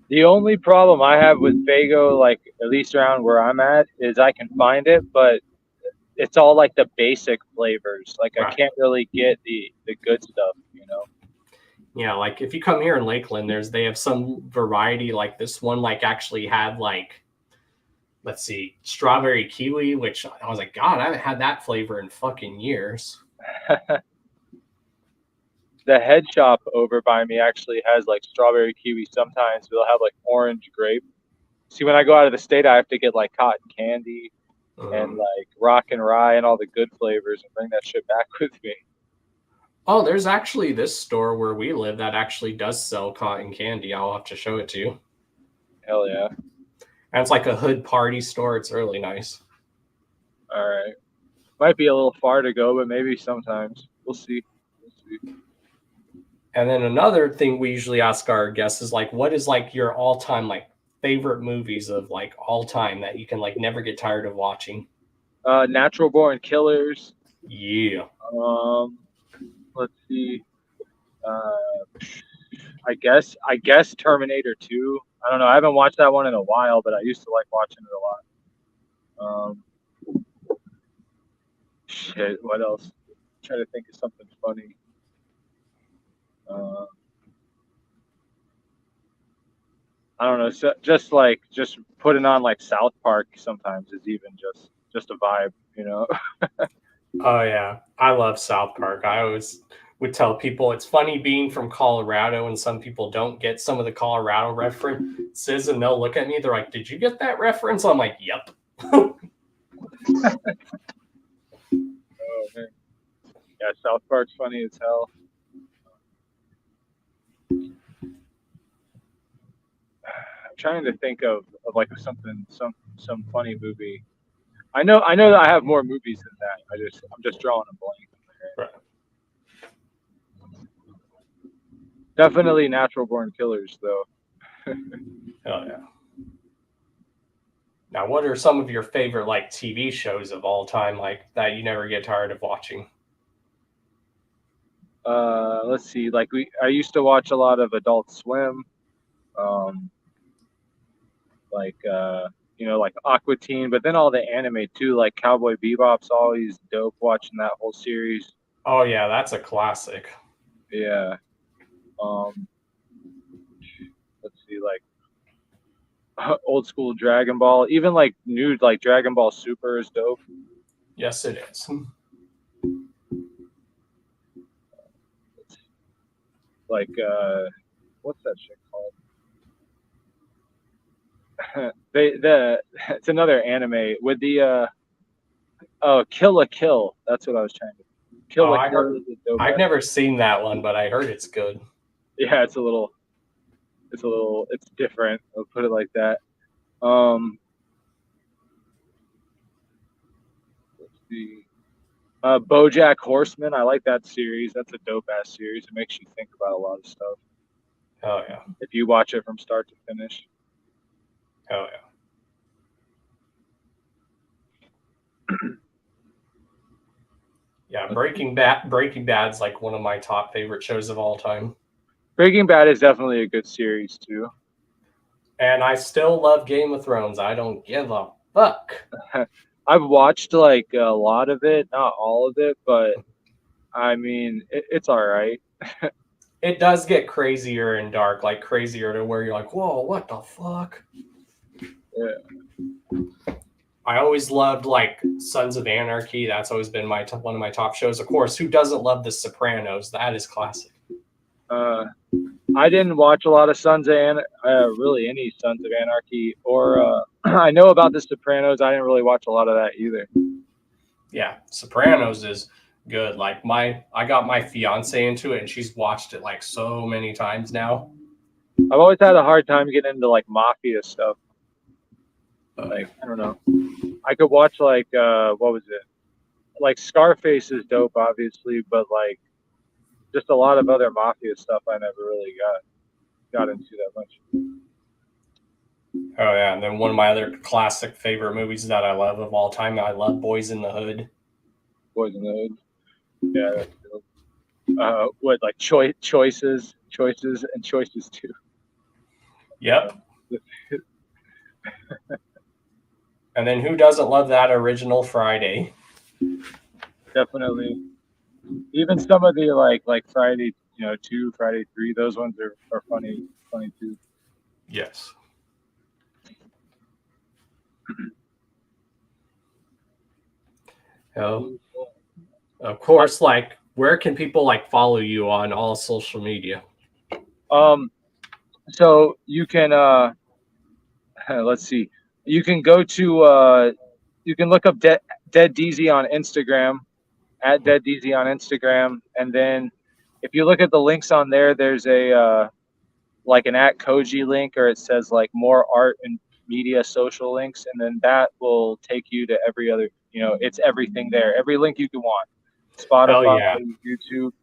The only problem I have with Faygo, like at least around where I'm at, is I can find it, but it's all like the basic flavors. Like right. I can't really get the good stuff, Yeah, like if you come here in Lakeland, they have some variety. Like this one, like actually had like, let's see, strawberry kiwi, which I was like, God, I haven't had that flavor in fucking years. The head shop over by me actually has like strawberry kiwi. Sometimes they'll have like orange grape. See, when I go out of the state, I have to get like cotton candy and like rock and rye and all the good flavors and bring that shit back with me. Oh, there's actually this store where we live that actually does sell cotton candy. I'll have to show it to you. Hell yeah. And it's like a hood party store. It's really nice. All right. Might be a little far to go, but maybe sometimes. We'll see. And then another thing we usually ask our guests is like, what is like your all-time like favorite movies of like all time that you can like never get tired of watching? Natural Born Killers. Yeah. Let's see. I guess Terminator 2. I don't know. I haven't watched that one in a while, but I used to like watching it a lot. Shit. What else? I'm trying to think of something funny. I don't know. So just putting on like South Park sometimes is even just a vibe, Oh yeah, I love South Park. I always would tell people it's funny being from Colorado, and some people don't get some of the Colorado references, and they'll look at me. They're like, "Did you get that reference?" I'm like, "Yep." Oh man, yeah, South Park's funny as hell. trying to think of like something, some funny movie. I know that I have more movies than that. I'm just drawing a blank. Right. Definitely Natural Born Killers, though. Oh yeah. Now, what are some of your favorite like TV shows of all time, like that you never get tired of watching? Let's see. Like I used to watch a lot of Adult Swim. Like like Aqua Teen, but then all the anime too, like Cowboy Bebop's always dope watching that whole series. Oh yeah, that's a classic. Yeah. Let's see, like old school Dragon Ball, even like new like Dragon Ball Super is dope. Yes, it is. Like what's that shit called? It's another anime with the Kill la Kill. That's what I was trying to. Kill la Kill is a dope. I've never seen that one, but I heard it's good. Yeah, it's different. I'll put it like that. Let's see. BoJack Horseman. I like that series. That's a dope ass series. It makes you think about a lot of stuff. Oh yeah. If you watch it from start to finish. Oh yeah. Yeah, Breaking Bad's like one of my top favorite shows of all time. Breaking Bad is definitely a good series too. And I still love Game of Thrones. I don't give a fuck. I've watched like a lot of it, not all of it, but I mean, it's all right. It does get crazier and dark, like crazier to where you're like, whoa, what the fuck? Yeah. I always loved like Sons of Anarchy. That's always been one of my top shows. Of course, who doesn't love The Sopranos? That is classic. I didn't watch a lot of really any Sons of Anarchy, or I know about The Sopranos. I didn't really watch a lot of that either. Yeah, Sopranos is good. Like I got my fiance into it, and she's watched it like so many times now. I've always had a hard time getting into like mafia stuff. Like I don't know. I could watch like what was it? Like Scarface is dope, obviously, but like just a lot of other mafia stuff I never really got into that much. Oh yeah, and then one of my other classic favorite movies that I love of all time, I love Boys in the Hood. Boys in the Hood. Yeah, that's dope. What like choices and choices too. Yep. And then who doesn't love that original Friday? Definitely. Even some of the like Friday, 2, Friday 3, those ones are funny too. Yes. Oh, of course. Like, where can people like follow you on all social media? So you can let's see. You can go to you can look up Dead Dezzy on Instagram, at Dead Dezzy on Instagram, and then if you look at the links on there, there's a like an @Koji link, or it says like more art and media social links, and then that will take you to every other, it's everything there, every link you can want. Spotify, YouTube,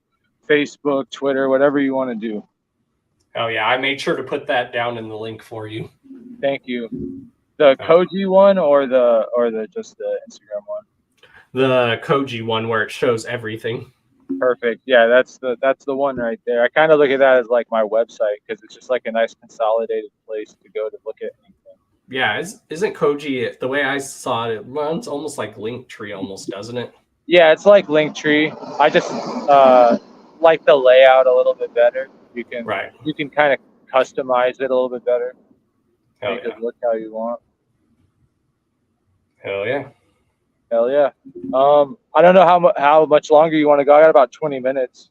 Facebook, Twitter, whatever you want to do. Oh yeah, I made sure to put that down in the link for you. Thank you. The Koji one or the just the Instagram one? The Koji one where it shows everything. Perfect. Yeah, that's the one right there. I kind of look at that as like my website because it's just like a nice consolidated place to go to look at anything. Yeah, isn't Koji, the way I saw it, runs almost like Linktree almost, doesn't it? Yeah, it's like Linktree. I just like the layout a little bit better. You can kind of customize it a little bit better. Make it look how you want. Hell yeah. Hell yeah. I don't know how much longer you want to go. I got about 20 minutes.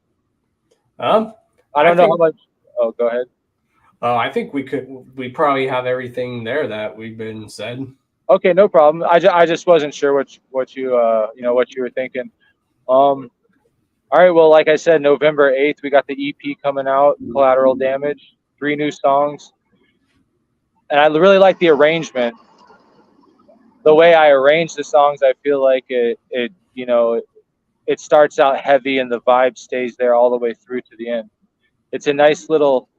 I don't know how much. Oh, go ahead. I think we probably have everything there that we've been said. Okay, no problem. I just wasn't sure what you were thinking. All right, well, like I said, November 8th, we got the EP coming out, Collateral Damage, 3 new songs. and I really like the arrangement. The way I arrange the songs, I feel like it starts out heavy and the vibe stays there all the way through to the end. It's a nice little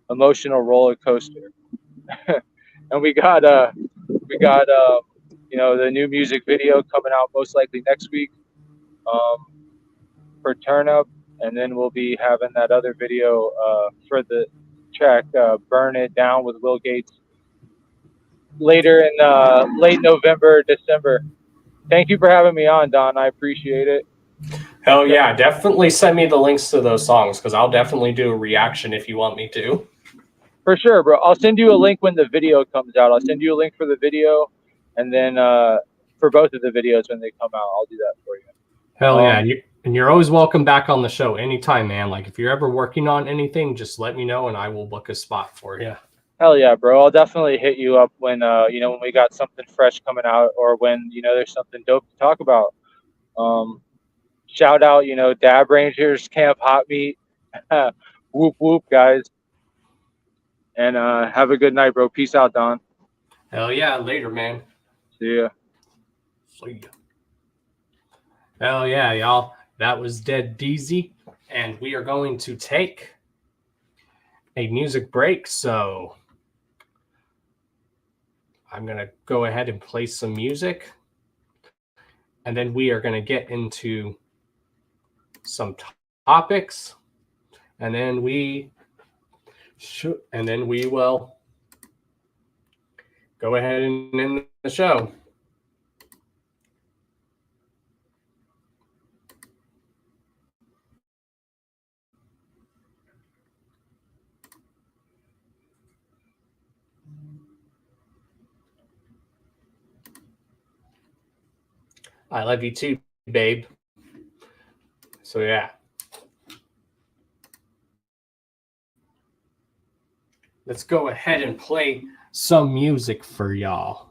emotional roller coaster. And we got the new music video coming out most likely next week for Turn Up, and then we'll be having that other video for the track Burn It Down with Will Gates later in late November, December. Thank you for having me on, Don. I appreciate it. Hell yeah, definitely send me the links to those songs because I'll definitely do a reaction if you want me to. For sure, bro. I'll send you a link when the video comes out. I'll send you a link for the video, and then for both of the videos when they come out, I'll do that for you. Hell yeah. And you're always welcome back on the show anytime, man. Like if you're ever working on anything, just let me know and I will book a spot for you. Hell yeah, bro. I'll definitely hit you up when when we got something fresh coming out or when, there's something dope to talk about. Shout out, Dab Rangers, Camp Hot Meat. Whoop whoop, guys. And have a good night, bro. Peace out, Don. Hell yeah, later, man. See ya. See ya. Hell yeah, y'all. That was Dezzy, and we are going to take a music break. So I'm going to go ahead and play some music, and then we are going to get into some topics, and then we will go ahead and end the show. I love you too, babe. So yeah. Let's go ahead and play some music for y'all.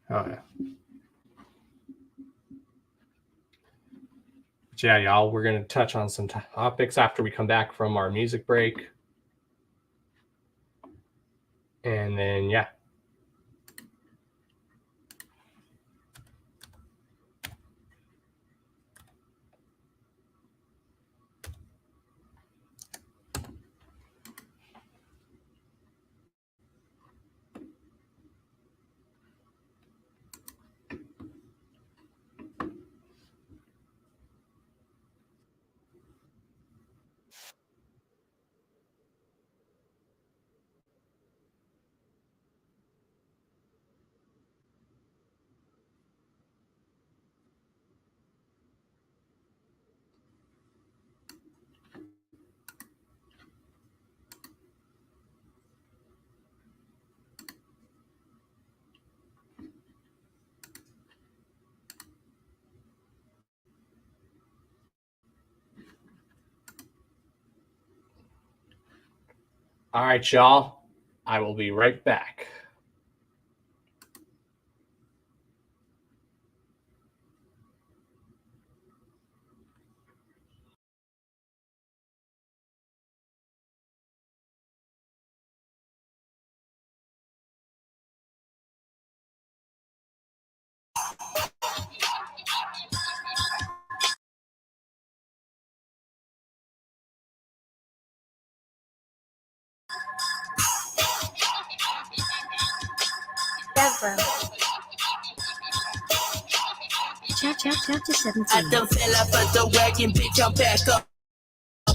Oh yeah. But yeah, y'all, we're going to touch on some topics after we come back from our music break. And then, yeah. All right, y'all. I will be right back. Chapter 17. I done fell off of the wagon, bitch, I'm back up.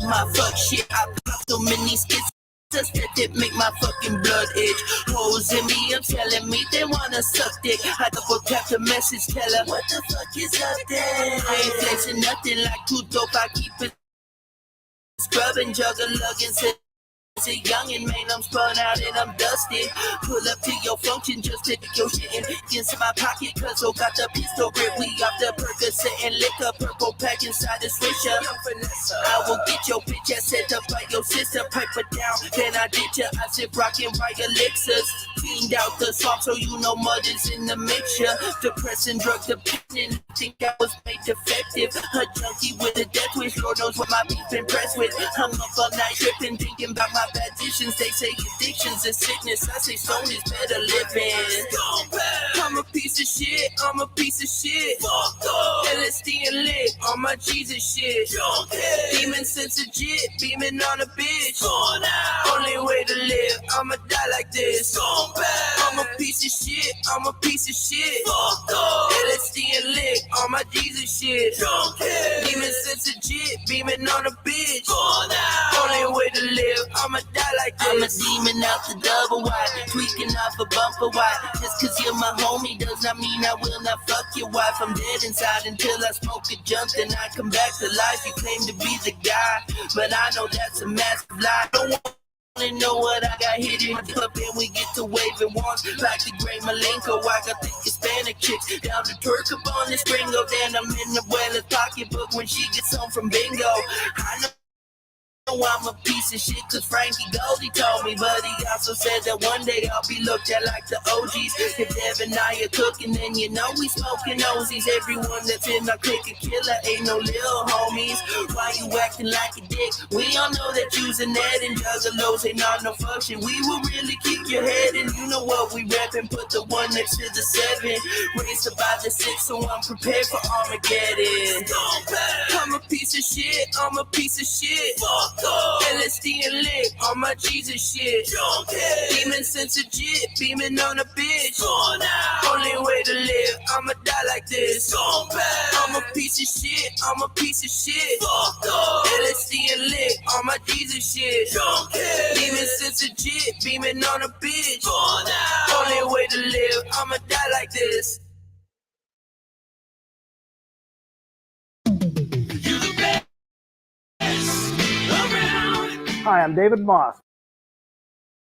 My fuck shit, I pop so many skits that it make my fucking blood itch. Hoes in me, I'm telling me they wanna suck dick. I double tap the message, tell her what the fuck is up there. I ain't flexing nothing like too dope, I keep it scrubbing, juggle, lugging, a youngin', man, I'm spun out and I'm dusted. Pull up to your function, just take your shit and get in my pocket, cause I got the pistol grip. We off the Percocet and liquor, purple pack inside the swisher. I will get your bitch ass set up by your sister, pipe it down, then I ditch ya. I sit rockin' by elixirs, cleaned out the swamp so you know mud is in the mixture. Depressing, drug dependent, think I was made defective. A junkie with a death wish, Lord knows what my beef been pressed with. I'm up all night tripping, thinking about my bad decisions. They say addiction's a sickness, I say stone is better living. I'm a piece of shit, I'm a piece of shit. LSD and lit on my Jesus shit. Demon sense legit, beaming on a bitch. Only way to live, I'ma die like this. I'm a piece of shit, I'm a piece of shit. LSD and lit on my Jesus shit. Demon sense legit, beaming on a bitch. Only way to live, I'ma die like this. I'm a demon out the double wide, tweaking off a bumper wide. Just cause you're my homie does not mean I will not fuck your wife. I'm dead inside until I smoke a jump, then I come back to life. You claim to be the guy, but I know that's a massive lie. Don't wanna know what I got hit in the club, and we get to waving wands like the great Malenko. I got the Hispanic chicks down to twerk up on this gringo. Then I'm in the Abuela's pocketbook when she gets home from bingo. I know I'm a piece of shit cause Frankie Goldie told me, but he also said that one day I'll be looked at like the OGs. If Dev and I are cooking, then you know we smoking Ozies. Everyone that's in our clique a killer, ain't no little homies. Why you acting like a dick? We all know that you's a net and juggalos ain't on no function. We will really kick your head, and you know what we reppin'. Put the one next to the 7, raised by the 6, so I'm prepared for Armageddon. I'm a piece of shit, I'm a piece of shit. LSD and lit on my Jesus shit. Demon sense legit, beaming on a bitch. Only way to live, I'ma die like this. I'm a piece of shit, I'm a piece of shit. LSD and lit on my Jesus shit. Demon sense legit, beaming on a bitch. Only way to live, I'ma die like this. Hi, I'm David Moss.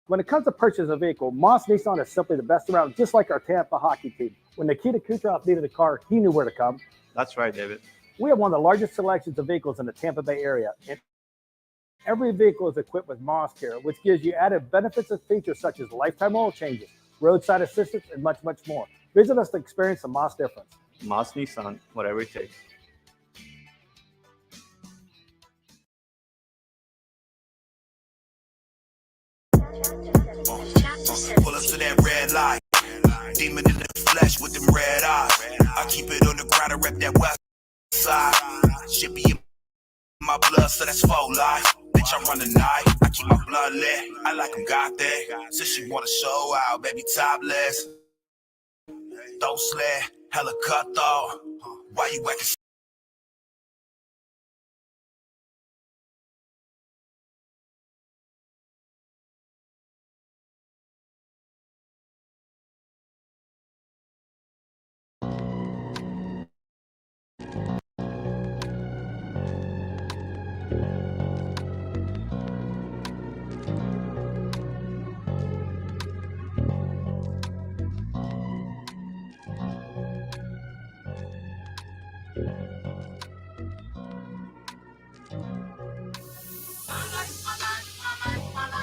When it comes to purchase a vehicle, Moss Nissan is simply the best around, just like our Tampa hockey team. When Nikita Kucherov needed a car, he knew where to come. That's right, David. We have one of the largest selections of vehicles in the Tampa Bay area. And every vehicle is equipped with Moss Care, which gives you added benefits and features such as lifetime oil changes, roadside assistance, and much, much more. Visit us to experience the Moss difference. Moss Nissan, whatever it takes. Pull up to that red light. Demon in the flesh with them red eyes. I keep it on the ground and rep that west side. Shit be in my blood, so that's full life. Bitch, I run the night. I keep my blood lit. I like them got there. Since she wanna show out, baby, topless. Don't sled, hella cut though. Why you acting?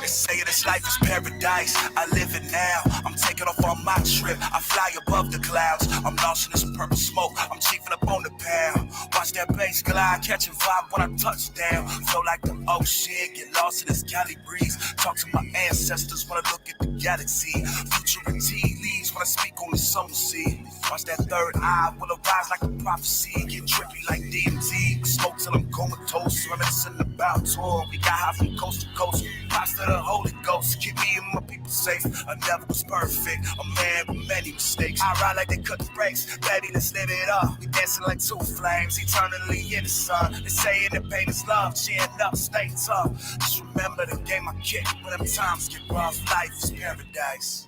They say this life is paradise, I live it now. I'm taking off on my trip, I fly above the clouds. I'm launching this purple smoke, I'm chiefing up on the pound. Watch that bass glide, catch a vibe when I touch down. Flow like the ocean, get lost in this Cali breeze. Talk to my ancestors when I look at the galaxy. Future and tea leaves when I speak on the summer sea. Watch that third eye will arise like a prophecy. Get trippy like DMT, smoke till I'm comatose. Reminiscing about tour, we got high from coast to coast. Props to the Holy Ghost, keep me and my people safe. I never was perfect, a man with many mistakes. I ride like they cut the brakes, baby, let's live it up. We dancing like two flames, eternally in the sun. They say the pain is love, chin up, stay tough. Just remember the game I kick, when them times get rough. Life is paradise.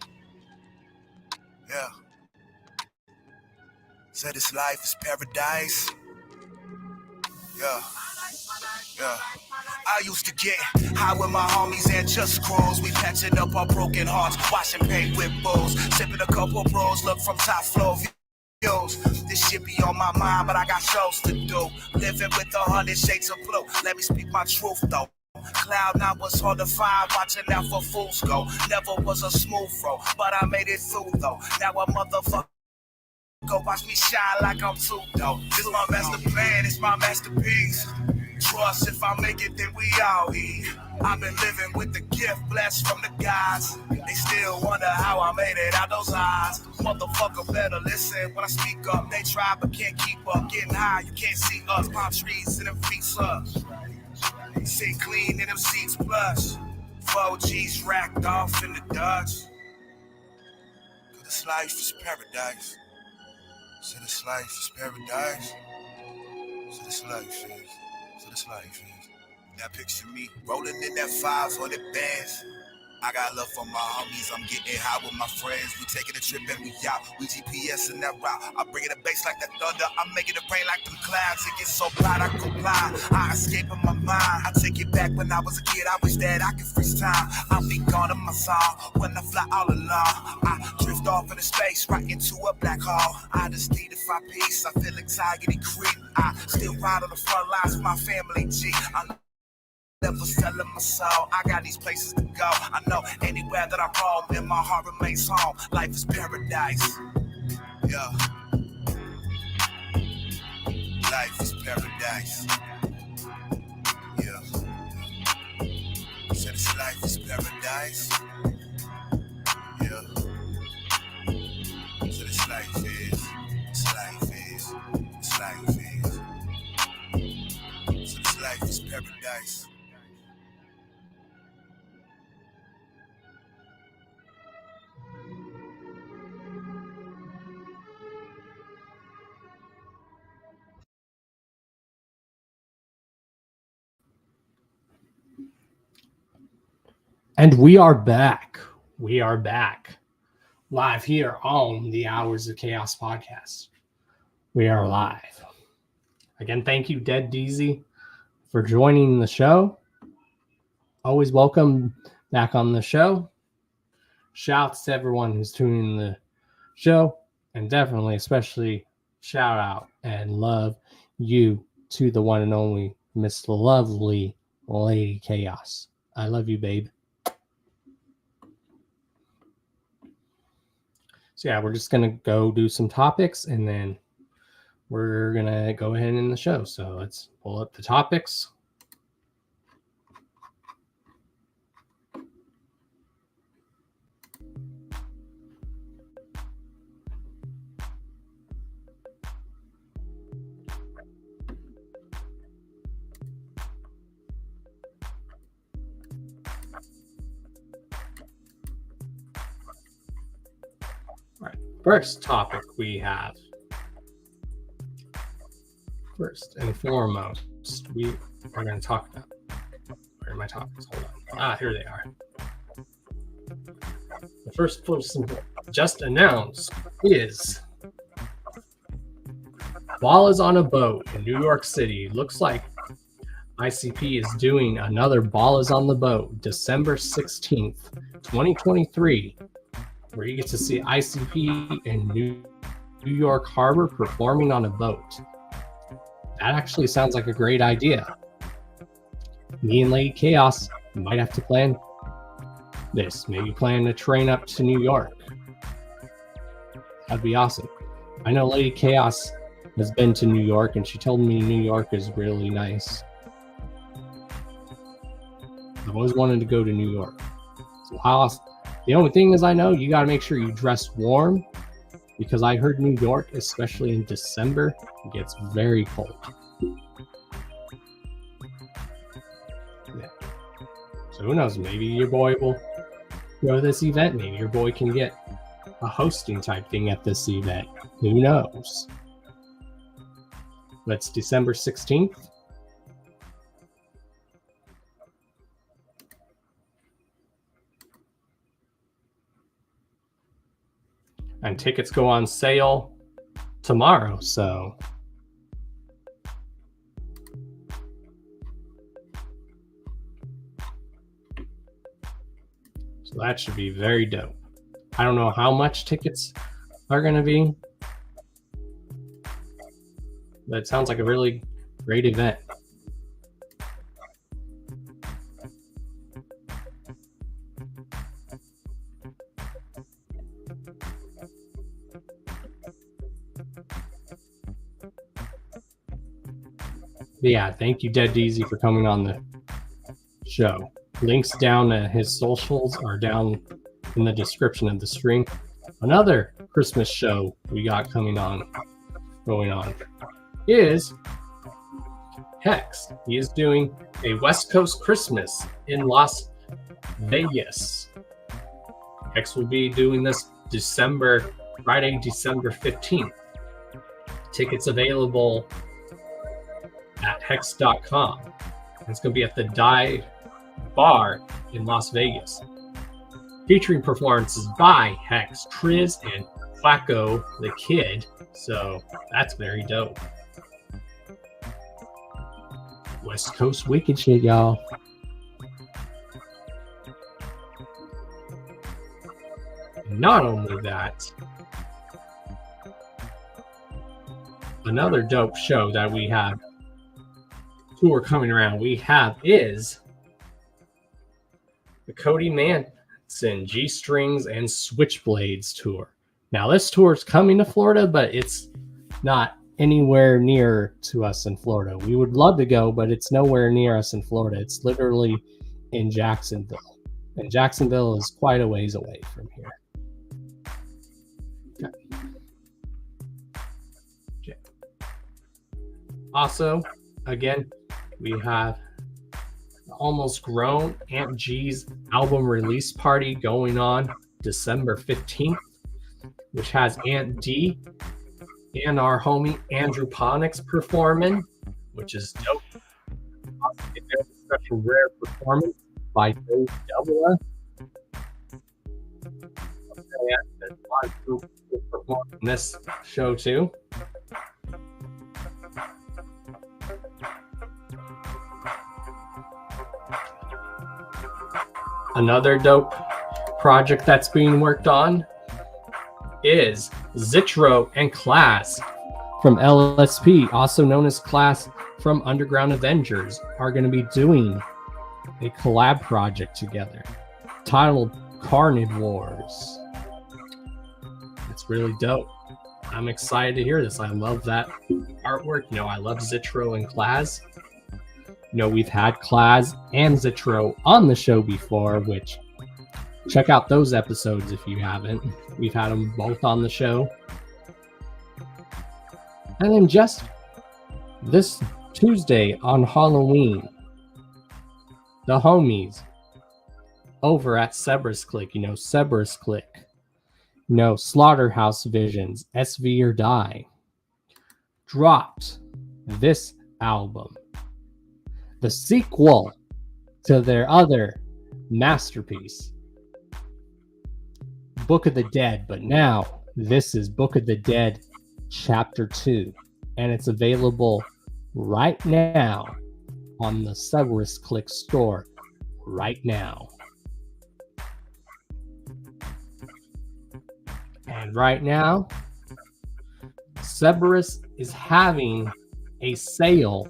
Yeah. Said this life is paradise. Yeah. Yeah. I used to get high with my homies and just cruise. We patching up our broken hearts, washing paint with bulls, sipping a couple bros, look from top floor views. This shit be on my mind, but I got shows to do. Living with 100 shades of blue. Let me speak my truth though. Cloud 9 was hard to find, watching out for fools go. Never was a smooth road, but I made it through though. Now a motherfucker go watch me shine like I'm too dope. This my master plan, it's my masterpiece. Trust if I make it, then we all eat. I've been living with the gift blessed from the gods. They still wonder how I made it out those eyes. Motherfucker better listen when I speak up. They try but can't keep up. Getting high, you can't see us. Palm trees and them feet up. Sit clean in them seats plush. 4G's racked off in the dust. This life is paradise. So this life is paradise. So this life is. So this life is. Now picture me rolling in that 500 bands. I got love for my homies, I'm getting high with my friends. We taking a trip and we out, we GPS in that route. I'm bringing the bass like the thunder, I'm making it rain like them clouds. It gets so bright I comply, I escape in my mind. I take it back when I was a kid, I wish that I could freeze time. I'll be gone in my song, when I fly all alone. I drift off into space, right into a black hole. I just need to find peace, I feel anxiety creep. I still ride on the front lines with my family, G. I'm never selling my soul. I got these places to go. I know anywhere that I roam, and my heart remains home. Life is paradise. Yeah. Life is paradise. Yeah. So this life is paradise. Yeah. So this life is. This life is. This life is. So this life is paradise. And we are back. We are back live here on the Hours of Chaos podcast. We are live. Again, thank you, Dezzy, for joining the show. Always welcome back on the show. Shouts to everyone who's tuning in the show, and definitely, especially, shout out and love you to the one and only Miss Lovely Lady Chaos. I love you, babe. So yeah, we're just going to go do some topics and then we're going to go ahead in the show. So let's pull up the topics. All right, first topic we have. First and foremost, we are going to talk about. Where are my topics? Hold on. Here they are. The first person just announced is Ball is on a boat in New York City. Looks like ICP is doing another Ball is on the Boat, December 16th, 2023, where you get to see ICP in New York Harbor performing on a boat. That actually sounds like a great idea. Me and Lady Chaos might have to plan this. Maybe plan a train up to New York. That'd be awesome. I know Lady Chaos has been to New York, and she told me New York is really nice. I've always wanted to go to New York. So the only thing is I know you got to make sure you dress warm, because I heard New York, especially in December, gets very cold. Yeah. So who knows? Maybe your boy will go to this event. Maybe your boy can get a hosting type thing at this event. Who knows? That's December 16th. And tickets go on sale tomorrow, so So that should be very dope. I don't know how much tickets are going to be, but it sounds like a really great event. Yeah, thank you, Dezzy, for coming on the show. Links down to his socials are down in the description of the stream. Another Christmas show we got going on is Hex. He is doing a West Coast Christmas in Las Vegas. Hex will be doing this Friday, December 15th. Tickets available at hex.com. It's going to be at the Dive Bar in Las Vegas. Featuring performances by Hex, Triz, and Quacko the Kid. So that's very dope. West Coast wicked shit, y'all. Not only that, another dope show that we have tour coming around is the Cody Manson G-Strings and Switchblades tour. Now this tour is coming to Florida, but it's not anywhere near to us in Florida. We would love to go, but it's nowhere near us in Florida. It's literally in Jacksonville, and Jacksonville is quite a ways away from here. Okay. Also, again, we have Almost Grown Aunt G's album release party going on December 15th, which has Aunt D and our homie Andrew Ponix performing, which is dope. Also, there's a special rare performance by Dave Double. There's a lot of people performing in this show too. Another dope project that's being worked on is Zitro and Class from LSP, also known as Class from Underground Avengers, are going to be doing a collab project together titled Carnivores. That's really dope. I'm excited to hear this. I love that artwork. You know, I love Zitro and Class. You know, we've had Class and Zitro on the show before, which check out those episodes if you haven't. We've had them both on the show. And then just this Tuesday on Halloween, the homies over at Cerberus Click, you know, Cerberus Click, you know, Slaughterhouse Visions, SV or Die, dropped this album, the sequel to their other masterpiece, Book of the Dead. But now this is Book of the Dead Chapter 2, and it's available right now on the Cerberus Click store right now. And right now, Cerberus is having a sale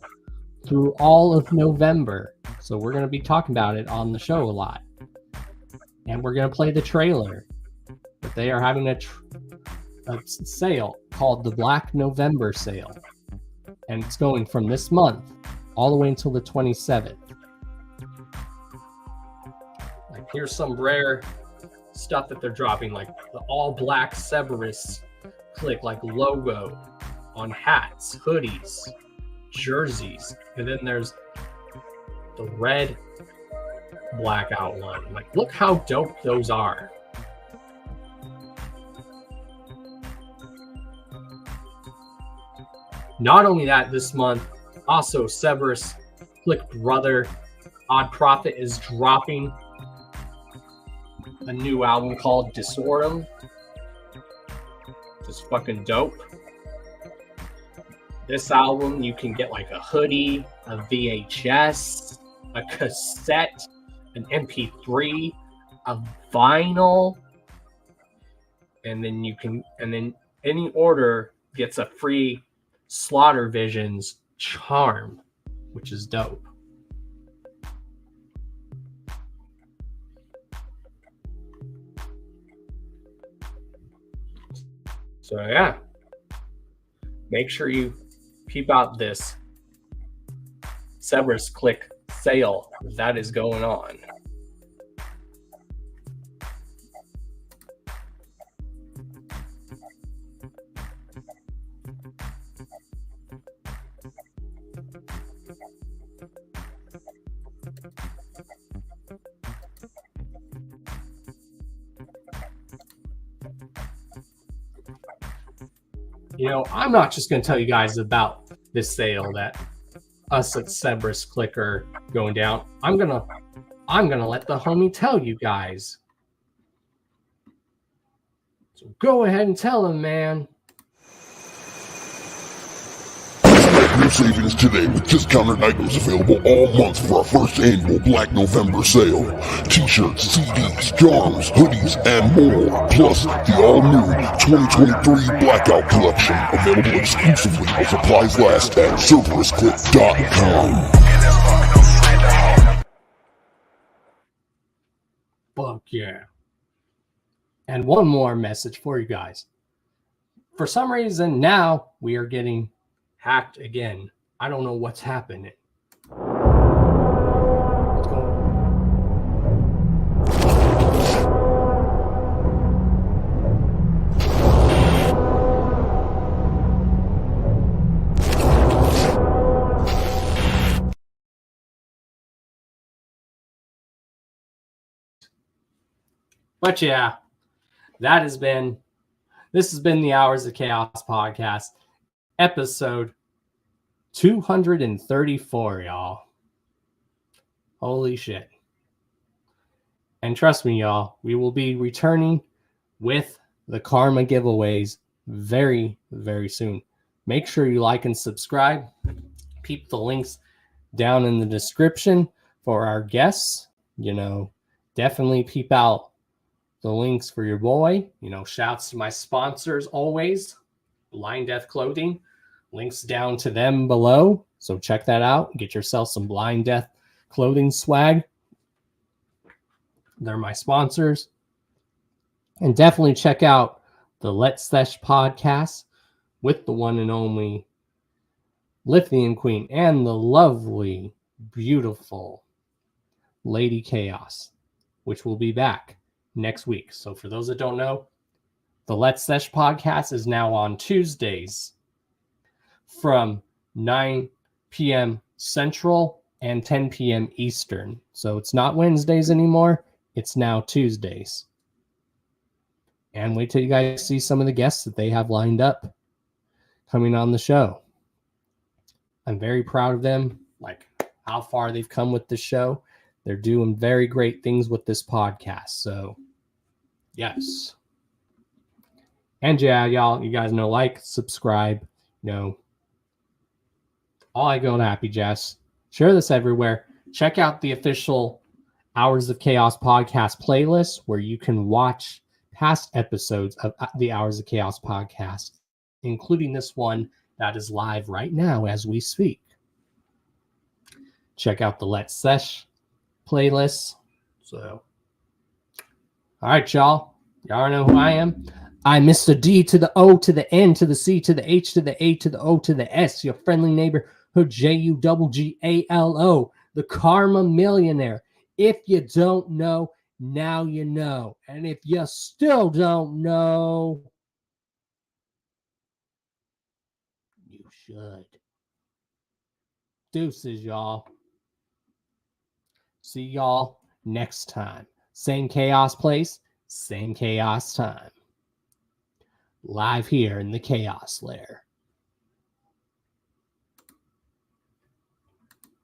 through all of November. So we're going to be talking about it on the show a lot. And we're going to play the trailer. But they are having a sale called the Black November Sale. And it's going from this month all the way until the 27th. Like, here's some rare stuff that they're dropping, like the all black Cerberus Click like logo on hats, hoodies, jerseys, and then there's the red black outline. Like, look how dope those are. Not only that, this month also Cerberus Click brother Odd Prophet is dropping a new album called Disorder. Just fucking dope. This album, you can get like a hoodie, a VHS, a cassette, an MP3, a vinyl, and then any order gets a free Slaughter Visions charm, which is dope. So yeah, make sure you peep out this Cerberus Click sale that is going on. You know, I'm not just going to tell you guys about this sale that us at Cerberus Click are going down. I'm gonna let the homie tell you guys. So go ahead and tell him, man. Your savings today with discounted items available all month for our first annual Black November sale. T-shirts, CDs, charms, hoodies, and more. Plus the all-new 2023 Blackout Collection available exclusively while supplies last at CerberusClick.com. Fuck yeah. And one more message for you guys. For some reason, now we are getting hacked again. I don't know what's happening. But yeah, this has been the Hours of Chaos podcast, episode 234, y'all. Holy shit. And trust me, y'all, we will be returning with the Karma giveaways very, very soon. Make sure you like and subscribe. Peep the links down in the description for our guests. You know, definitely peep out the links for your boy. You know, shouts to my sponsors always. Blind Death Clothing. Links down to them below. So check that out. Get yourself some Blind Death Clothing swag. They're my sponsors. And definitely check out the Let's Sesh podcast with the one and only Lithium Queen and the lovely, beautiful Lady Chaos, which will be back next week. So for those that don't know, the Let's Sesh podcast is now on Tuesdays from 9 p.m. Central and 10 p.m. Eastern. So it's not Wednesdays anymore. It's now Tuesdays. And wait till you guys see some of the guests that they have lined up coming on the show. I'm very proud of them, like how far they've come with the show. They're doing very great things with this podcast. So, yes. And yeah, y'all, you guys know, like, subscribe, you know, all I go to Happy Jazz. Share this everywhere. Check out the official Hours of Chaos podcast playlist where you can watch past episodes of the Hours of Chaos podcast, including this one that is live right now as we speak. Check out the Let's Sesh playlist. So, all right, y'all. Y'all know who I am. I'm Mr. D to the O to the N to the C to the H to the A to the O to the S, your friendly neighborhood JUGGALO, the Karma Millionaire. If you don't know, now you know. And if you still don't know, you should. Deuces, y'all. See y'all next time. Same chaos place, same chaos time. Live here in the Chaos Lair.